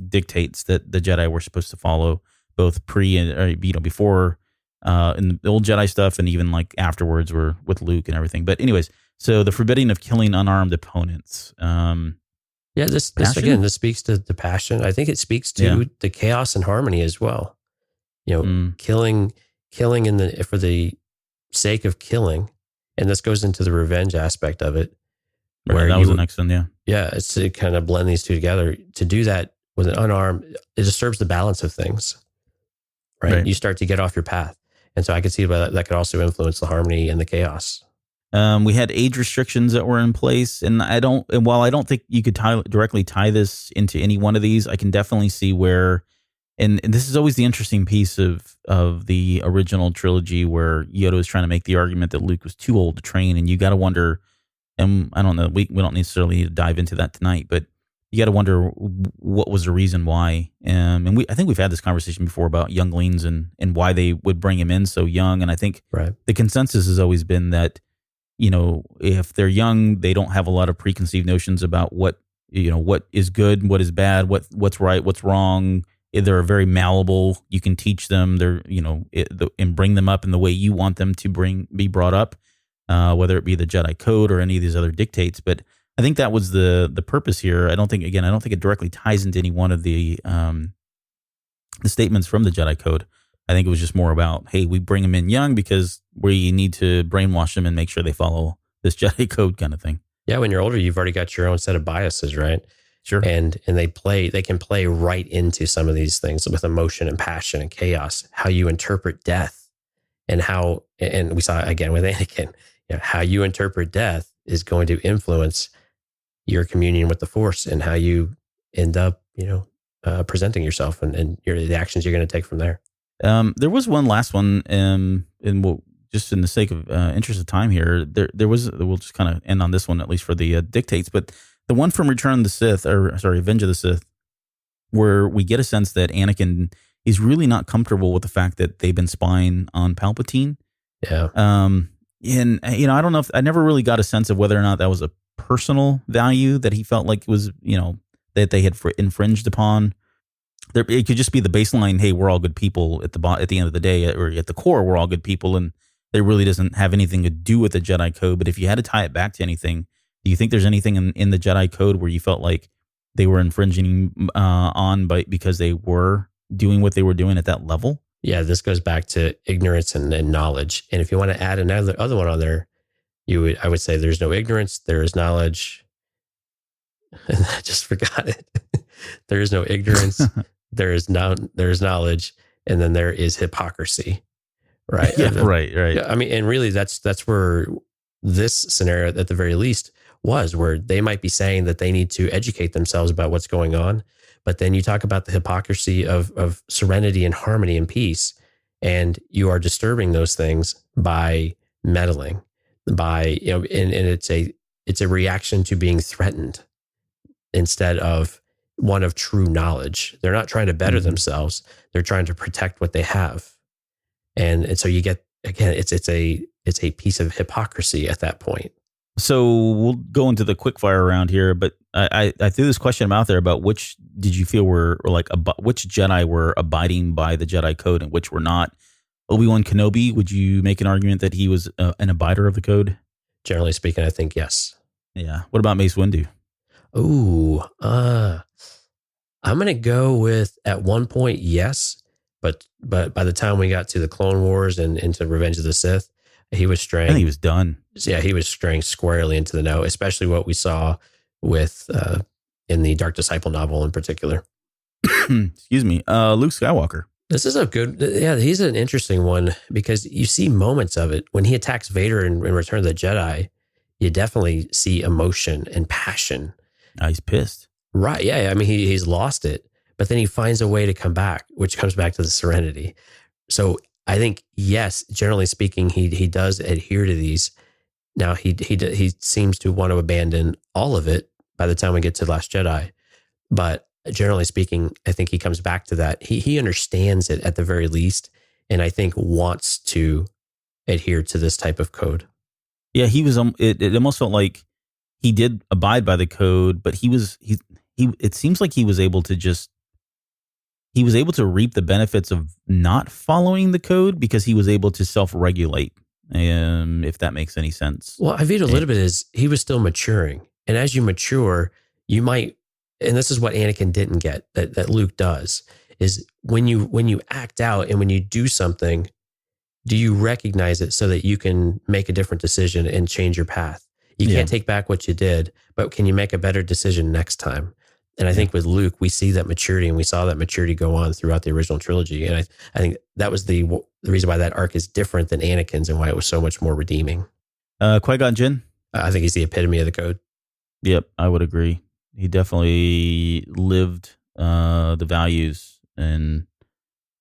dictates that the Jedi were supposed to follow, both pre and before in the old Jedi stuff, and even like afterwards were with Luke and everything. But anyways, so the forbidding of killing unarmed opponents. Yeah, this again, this speaks to the passion. I think it speaks to the chaos and harmony as well. Killing for the sake of killing, and this goes into the revenge aspect of it. Where that was the next one, yeah, it's to kind of blend these two together. To do that with an unarmed, it disturbs the balance of things, right? You start to get off your path, and so I could see that could also influence the harmony and the chaos. We had age restrictions that were in place, and while I don't think you could directly tie this into any one of these, I can definitely see where, and this is always the interesting piece of the original trilogy, where Yoda was trying to make the argument that Luke was too old to train, and you got to wonder, and I don't know, we don't necessarily need to dive into that tonight, but you got to wonder what was the reason why. And I think we've had this conversation before about younglings and why they would bring him in so young, and I think the consensus has always been that, if they're young, they don't have a lot of preconceived notions about what is good, what is bad, what's right, what's wrong. They're very malleable. You can teach them. And bring them up in the way you want them to be brought up, whether it be the Jedi Code or any of these other dictates. But I think that was the purpose here. I don't think it directly ties into any one of the statements from the Jedi Code. I think it was just more about, hey, we bring them in young because we need to brainwash them and make sure they follow this Jedi Code kind of thing. Yeah, when you're older, you've already got your own set of biases, right? Sure. And they can play right into some of these things with emotion and passion and chaos, how you interpret death, and we saw again with Anakin, how you interpret death is going to influence your communion with the Force and how you end up, presenting yourself and the actions you're going to take from there. There was one last one, and we'll, just in the sake of interest of time here, there was, we'll just kind of end on this one, at least for the dictates, but the one from Revenge of the Sith, where we get a sense that Anakin is really not comfortable with the fact that they've been spying on Palpatine. Yeah. And, I don't know I never really got a sense of whether or not that was a personal value that he felt like was, that they had infringed upon. It could just be the baseline, hey, we're all good people at the end of the day, or at the core, we're all good people, and it really doesn't have anything to do with the Jedi Code. But if you had to tie it back to anything, do you think there's anything in the Jedi Code where you felt like they were infringing because they were doing what they were doing at that level? Yeah, this goes back to ignorance and knowledge. And if you want to add another one on there, I would say there's no ignorance, there is knowledge. And I just forgot it. There is no ignorance. There is knowledge, and then there is hypocrisy, right? Yeah, right. Yeah, I mean, and really, that's where this scenario, at the very least, was, where they might be saying that they need to educate themselves about what's going on, but then you talk about the hypocrisy of serenity and harmony and peace, and you are disturbing those things by meddling, and it's a reaction to being threatened instead of one of true knowledge. They're not trying to better themselves. They're trying to protect what they have. And so you get, again, it's a piece of hypocrisy at that point. So we'll go into the quick fire round here, but I threw this question out there about which did you feel which Jedi were abiding by the Jedi Code and which were not. Obi-Wan Kenobi, would you make an argument that he was an abider of the code? Generally speaking, I think yes. Yeah. What about Mace Windu? Ooh, I'm going to go with, at one point, yes, but by the time we got to the Clone Wars and into Revenge of the Sith, he was straying. I think he was done. Yeah, he was straying squarely into the no, especially what we saw with in the Dark Disciple novel in particular. Excuse me, Luke Skywalker. This is he's an interesting one because you see moments of it. When he attacks Vader in Return of the Jedi, you definitely see emotion and passion. He's pissed. Right. Yeah. I mean, he's lost it, but then he finds a way to come back, which comes back to the serenity. So I think, yes, generally speaking, he does adhere to these. Now he seems to want to abandon all of it by the time we get to Last Jedi. But generally speaking, I think he comes back to that. He understands it at the very least, and I think wants to adhere to this type of code. Yeah, he was. It almost felt like he did abide by the code, but it seems like he was able to just he was able to reap the benefits of not following the code because he was able to self-regulate, if that makes any sense. Well, I viewed a little bit as he was still maturing. And as you mature, you might, and this is what Anakin didn't get that Luke does, is when you act out and when you do something, do you recognize it so that you can make a different decision and change your path? You can't take back what you did, but can you make a better decision next time? And I think with Luke, we see that maturity, and we saw that maturity go on throughout the original trilogy. And I think that was the reason why that arc is different than Anakin's and why it was so much more redeeming. Qui-Gon Jinn? I think he's the epitome of the code. Yep, I would agree. He definitely lived the values and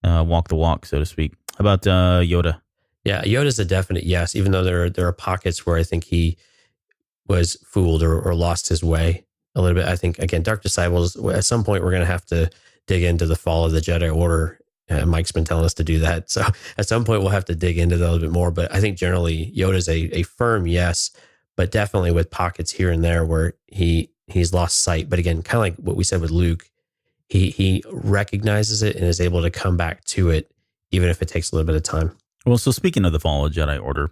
walked the walk, so to speak. How about Yoda? Yeah, Yoda's a definite yes, even though there are pockets where I think he was fooled or lost his way a little bit. I think, again, Dark Disciples, at some point we're going to have to dig into the fall of the Jedi Order. Mike's been telling us to do that. So at some point we'll have to dig into that a little bit more. But I think generally Yoda's a firm yes, but definitely with pockets here and there where he's lost sight. But again, kind of like what we said with Luke, he recognizes it and is able to come back to it, even if it takes a little bit of time. Well, so speaking of the fall of Jedi Order,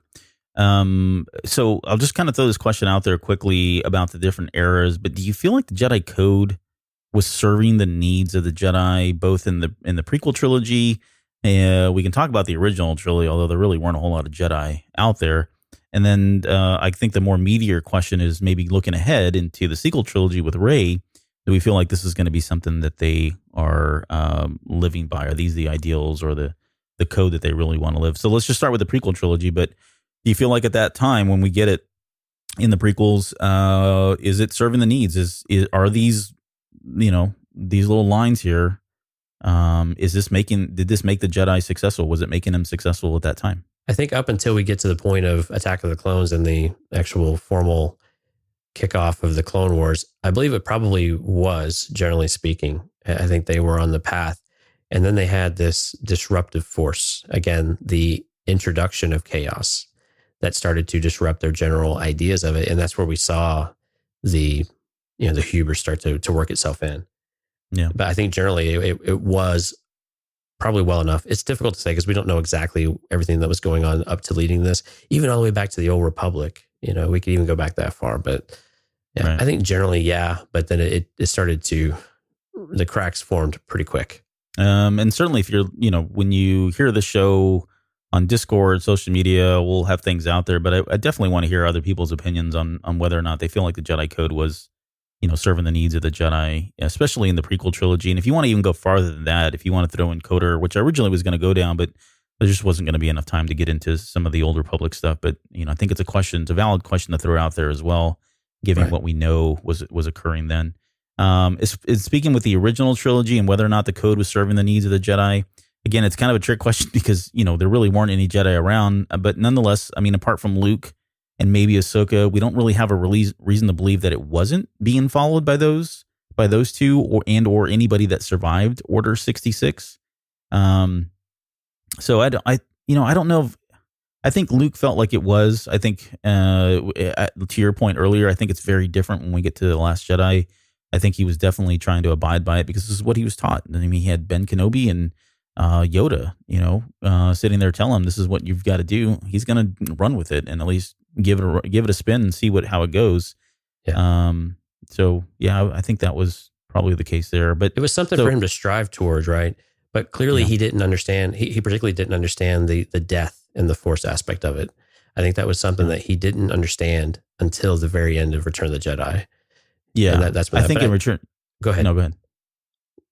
so I'll just kind of throw this question out there quickly about the different eras, but do you feel like the Jedi Code was serving the needs of the Jedi, both in the prequel trilogy? We can talk about the original trilogy, although there really weren't a whole lot of Jedi out there. And then I think the more meatier question is maybe looking ahead into the sequel trilogy with Rey. Do we feel like this is going to be something that they are living by? Are these the ideals or the code that they really want to live? So let's just start with the prequel trilogy. But do you feel like at that time when we get it in the prequels, is it serving the needs? Are these, these little lines here? Did this make the Jedi successful? Was it making them successful at that time? I think up until we get to the point of Attack of the Clones and the actual formal kickoff of the Clone Wars, I believe it probably was, generally speaking. I think they were on the path. And then they had this disruptive force. Again, the introduction of chaos that started to disrupt their general ideas of it. And that's where we saw the hubris start to work itself in. Yeah. But I think generally it was probably well enough. It's difficult to say because we don't know exactly everything that was going on up to leading this, even all the way back to the Old Republic. We could even go back that far, but yeah, right. I think generally, yeah. But then it started the cracks formed pretty quick. And certainly if you're, when you hear the show on Discord, social media, we'll have things out there, but I definitely want to hear other people's opinions on whether or not they feel like the Jedi Code was, serving the needs of the Jedi, especially in the prequel trilogy. And if you want to even go farther than that, if you want to throw in Coder, which I originally was going to go down, but there just wasn't going to be enough time to get into some of the Old Republic stuff. But, I think it's a valid question to throw out there as well, given right. what we know was occurring then. Is speaking with the original trilogy and whether or not the code was serving the needs of the Jedi. Again, it's kind of a trick question because, there really weren't any Jedi around. But nonetheless, apart from Luke and maybe Ahsoka, we don't really have a reason to believe that it wasn't being followed by those two or anybody that survived Order 66. So I don't know. I think Luke felt like it was. I think to your point earlier, I think it's very different when we get to The Last Jedi. I think he was definitely trying to abide by it because this is what he was taught. He had Ben Kenobi and Yoda, sitting there telling him this is what you've got to do. He's going to run with it and at least give it a spin and see how it goes. Yeah. So yeah, I think that was probably the case there. But it was something for him to strive towards, right? But clearly he didn't understand. He particularly didn't understand the death and the Force aspect of it. I think that was something that he didn't understand until the very end of Return of the Jedi. Yeah, that's what I think in Return. Go ahead. No, go ahead.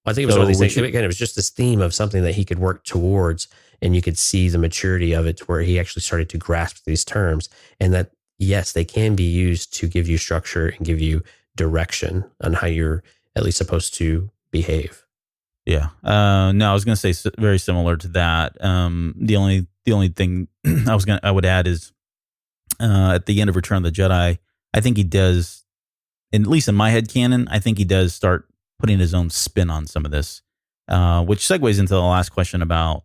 I think it was one of these things. Again, it was just this theme of something that he could work towards, and you could see the maturity of it to where he actually started to grasp these terms, and that yes, they can be used to give you structure and give you direction on how you're at least supposed to behave. Yeah. No, I was going to say very similar to that. The only thing I would add is at the end of Return of the Jedi, I think he does, at least in my head canon, I think he does start putting his own spin on some of this, which segues into the last question about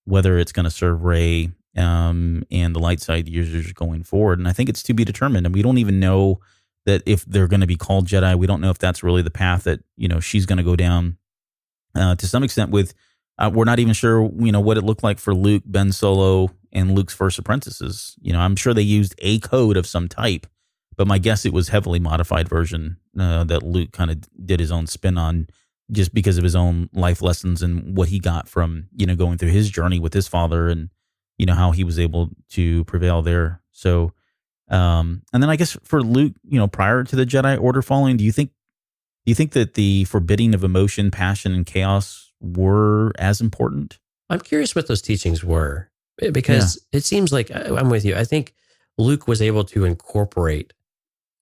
whether it's going to serve Rey and the light side users going forward. And I think it's to be determined. And we don't even know that if they're going to be called Jedi. We don't know if that's really the path that, she's going to go down to some extent with, we're not even sure, what it looked like for Luke, Ben Solo, and Luke's first apprentices. I'm sure they used a code of some type, but my guess it was heavily modified version that Luke kind of did his own spin on, just because of his own life lessons and what he got from, going through his journey with his father and, how he was able to prevail there. So, and then I guess for Luke, prior to the Jedi Order falling, do you think that the forbidding of emotion, passion, and chaos were as important? I'm curious what those teachings were, because it seems like, I'm with you. I think Luke was able to incorporate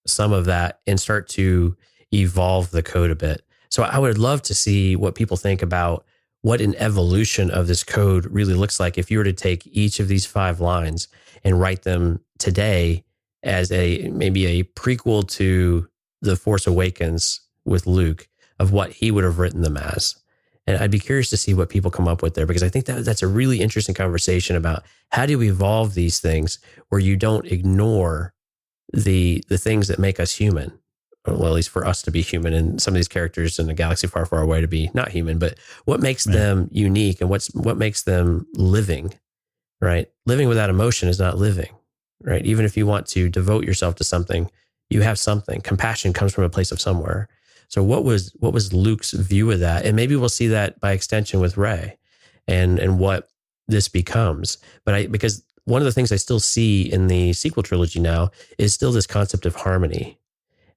some of that and start to evolve the code a bit. So I would love to see what people think about what an evolution of this code really looks like if you were to take each of these 5 lines and write them today as maybe a prequel to The Force Awakens with Luke, of what he would have written them as. And I'd be curious to see what people come up with there, because I think that's a really interesting conversation about how do you evolve these things where you don't ignore the things that make us human. Well, at least for us to be human, and some of these characters in a galaxy far, far away to be not human, but what makes them unique and what makes them living, right? Living without emotion is not living, right? Even if you want to devote yourself to something, you have something. Compassion comes from a place of somewhere. So what was Luke's view of that? And maybe we'll see that by extension with Rey and what this becomes. But because one of the things I still see in the sequel trilogy now is still this concept of harmony.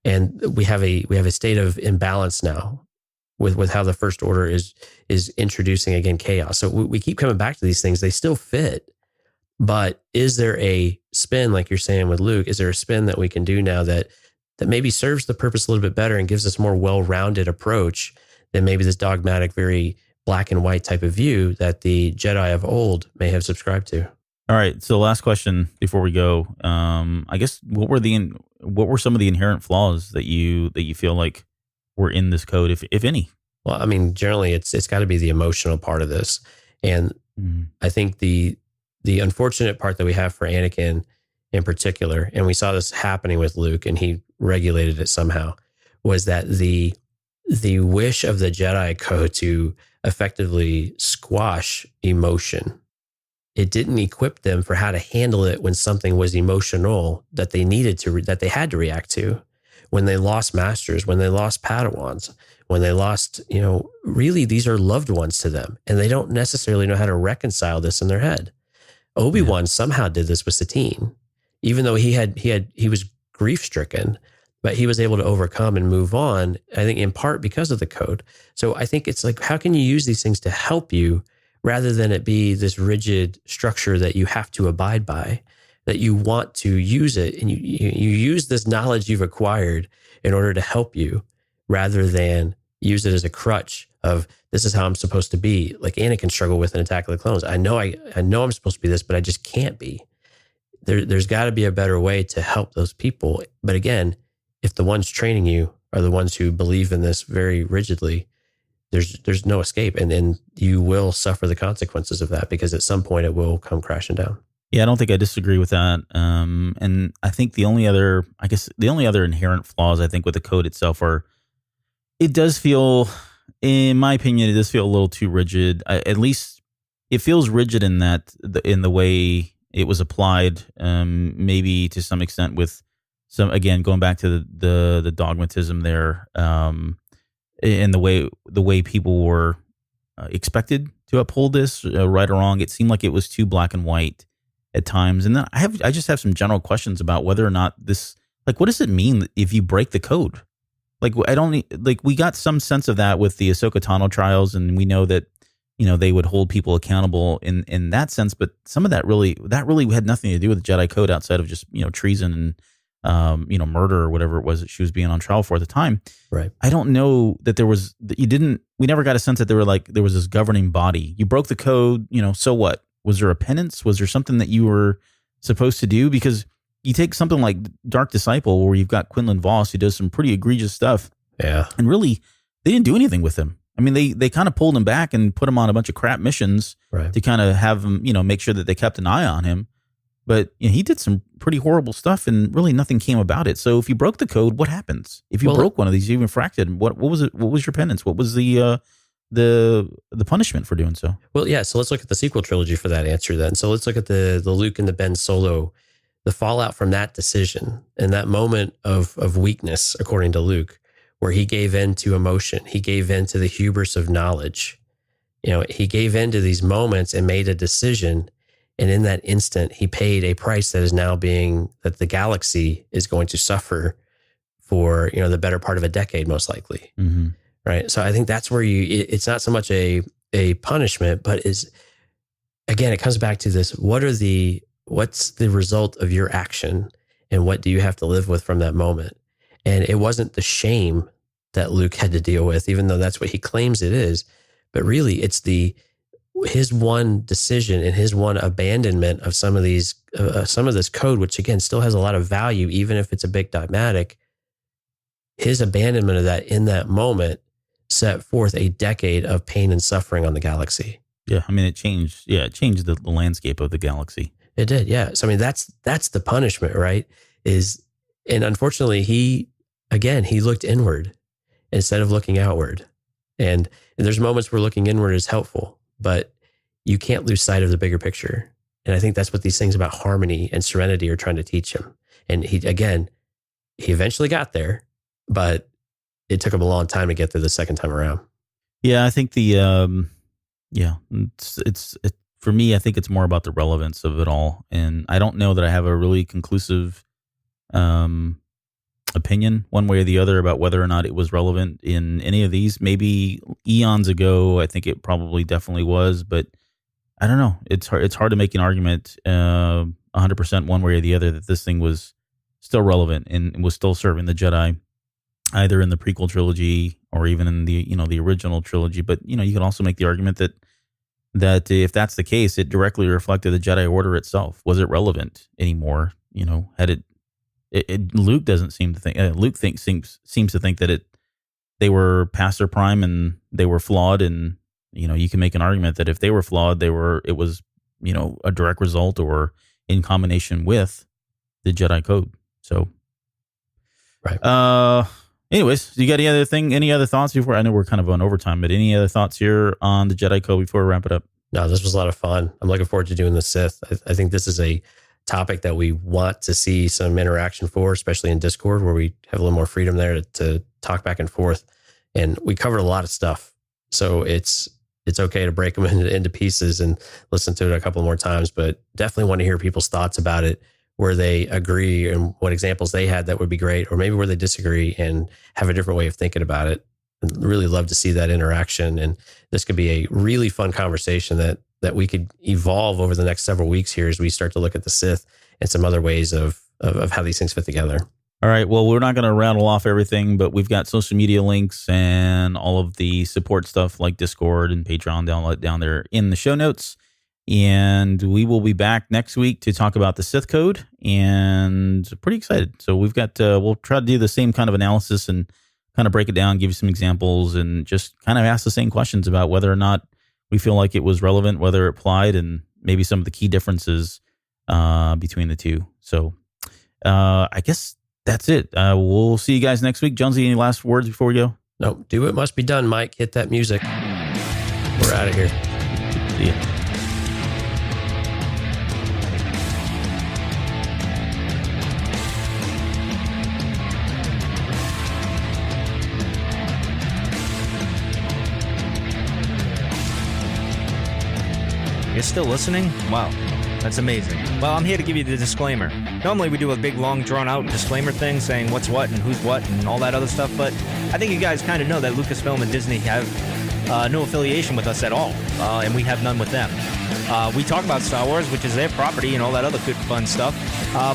And we have a state of imbalance now with how the First Order is introducing, again, chaos. So we keep coming back to these things. They still fit. But is there a spin, like you're saying with Luke, is there a spin that we can do now that maybe serves the purpose a little bit better and gives us a more well-rounded approach than maybe this dogmatic, very black and white type of view that the Jedi of old may have subscribed to? All right. So last question before we go, I guess what were some of the inherent flaws that you feel like were in this code, if any? Well, I mean, generally it's got to be the emotional part of this. And I think the unfortunate part that we have for Anakin in particular, and we saw this happening with Luke and he regulated it somehow, was that the wish of the Jedi Code to effectively squash emotion, it didn't equip them for how to handle it when something was emotional that they needed to, that they had to react to. When they lost masters, when they lost Padawans, when they lost, really these are loved ones to them, and they don't necessarily know how to reconcile this in their head. Obi-Wan somehow did this with Satine, even though he was grief stricken, but he was able to overcome and move on, I think in part because of the code. So I think it's like, how can you use these things to help you rather than it be this rigid structure that you have to abide by, that you want to use it and you use this knowledge you've acquired in order to help you rather than use it as a crutch of this is how I'm supposed to be. Like Anakin struggled with an Attack of the Clones. I know I'm supposed to be this, but I just can't be. There's got to be a better way to help those people. But again, if the ones training you are the ones who believe in this very rigidly, there's no escape. And then you will suffer the consequences of that, because at some point it will come crashing down. Yeah, I don't think I disagree with that. And I think the only other inherent flaws, I think, with the code itself are, it does feel, in my opinion, it does feel a little too rigid. At least it feels rigid in the way it was applied, maybe to some extent with some, again, going back to the dogmatism there, in the way people were expected to uphold this, right or wrong. It seemed like it was too black and white at times. And then I just have some general questions about whether or not this, like, what does it mean if you break the code? Like, we got some sense of that with the Ahsoka Tano trials, and we know that, they would hold people accountable in that sense, but some of that really had nothing to do with the Jedi Code outside of just, treason and, murder or whatever it was that she was being on trial for at the time. Right. I don't know that we never got a sense that there was this governing body. You broke the code, so what? Was there a penance? Was there something that you were supposed to do? Because you take something like Dark Disciple, where you've got Quinlan Voss, who does some pretty egregious stuff. Yeah. And really, they didn't do anything with him. I mean, they kind of pulled him back and put him on a bunch of crap missions to kind of have him, make sure that they kept an eye on him. But he did some pretty horrible stuff, and really nothing came about it. So if you broke the code, what happens? If you broke one of these, you infracted. What was it? What was your penance? What was the the punishment for doing so. Well, yeah. So let's look at the sequel trilogy for that answer then. So let's look at the Luke and the Ben Solo, the fallout from that decision and that moment of weakness, according to Luke, where he gave in to emotion. He gave in to the hubris of knowledge. He gave in to these moments and made a decision. And in that instant, he paid a price that is now that the galaxy is going to suffer for, the better part of a decade, most likely. Mm-hmm. Right. So I think that's where it's not so much a punishment, but again, it comes back to this. What's the result of your action and what do you have to live with from that moment? And it wasn't the shame that Luke had to deal with, even though that's what he claims it is, but really it's his one decision and his one abandonment of some of this code, which again, still has a lot of value, even if it's a bit dogmatic. His abandonment of that in that moment set forth a decade of pain and suffering on the galaxy. Yeah. I mean, it changed the landscape of the galaxy. It did. Yeah. So, I mean, that's the punishment, right? And unfortunately he looked inward instead of looking outward. And there's moments where looking inward is helpful, but you can't lose sight of the bigger picture. And I think that's what these things about harmony and serenity are trying to teach him. And he eventually got there, but it took him a long time to get there the second time around. Yeah, I think for me, I think it's more about the relevance of it all. And I don't know that I have a really conclusive opinion one way or the other about whether or not it was relevant in any of these. Maybe eons ago, I think it probably definitely was, but I don't know. It's hard to make an argument 100% one way or the other that this thing was still relevant and was still serving the Jedi, either in the prequel trilogy or even in the original trilogy. But you can also make the argument that if that's the case, it directly reflected the Jedi Order itself. Was it relevant anymore? Had Luke doesn't seem to think. Seems to think that they were past their prime and they were flawed. And you can make an argument that if they were flawed, it was a direct result or in combination with the Jedi Code. So, right. Anyways, you got any other thoughts before? I know we're kind of on overtime, but any other thoughts here on the Jedi Code before we wrap it up? No, this was a lot of fun. I'm looking forward to doing the Sith. I think this is a topic that we want to see some interaction for, especially in Discord, where we have a little more freedom there to talk back and forth. And we covered a lot of stuff. So it's okay to break them into pieces and listen to it a couple more times, but definitely want to hear people's thoughts about it, where they agree and what examples they had that would be great, or maybe where they disagree and have a different way of thinking about it. I'd really love to see that interaction. And this could be a really fun conversation that we could evolve over the next several weeks here as we start to look at the Sith and some other ways of how these things fit together. All right. Well, we're not going to rattle off everything, but we've got social media links and all of the support stuff like Discord and Patreon down there in the show notes. And we will be back next week to talk about the Sith Code, and pretty excited. So we've got, we'll try to do the same kind of analysis and kind of break it down, give you some examples, and just kind of ask the same questions about whether or not we feel like it was relevant, whether it applied, and maybe some of the key differences between the two. So I guess that's it. We'll see you guys next week. Jonesy, any last words before we go? No, do what must be done, Mike. Hit that music. We're out of here. See ya. You're still listening? Wow, that's amazing. Well, I'm here to give you the disclaimer. Normally we do a big, long, drawn-out disclaimer thing saying what's what and who's what and all that other stuff, but I think you guys kind of know that Lucasfilm and Disney have no affiliation with us at all, and we have none with them. We talk about Star Wars, which is their property and all that other good, fun stuff,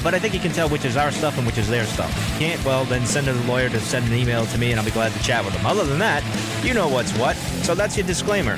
but I think you can tell which is our stuff and which is their stuff. If you can't, well, then send a lawyer to send an email to me, and I'll be glad to chat with them. Other than that, you know what's what, so that's your disclaimer.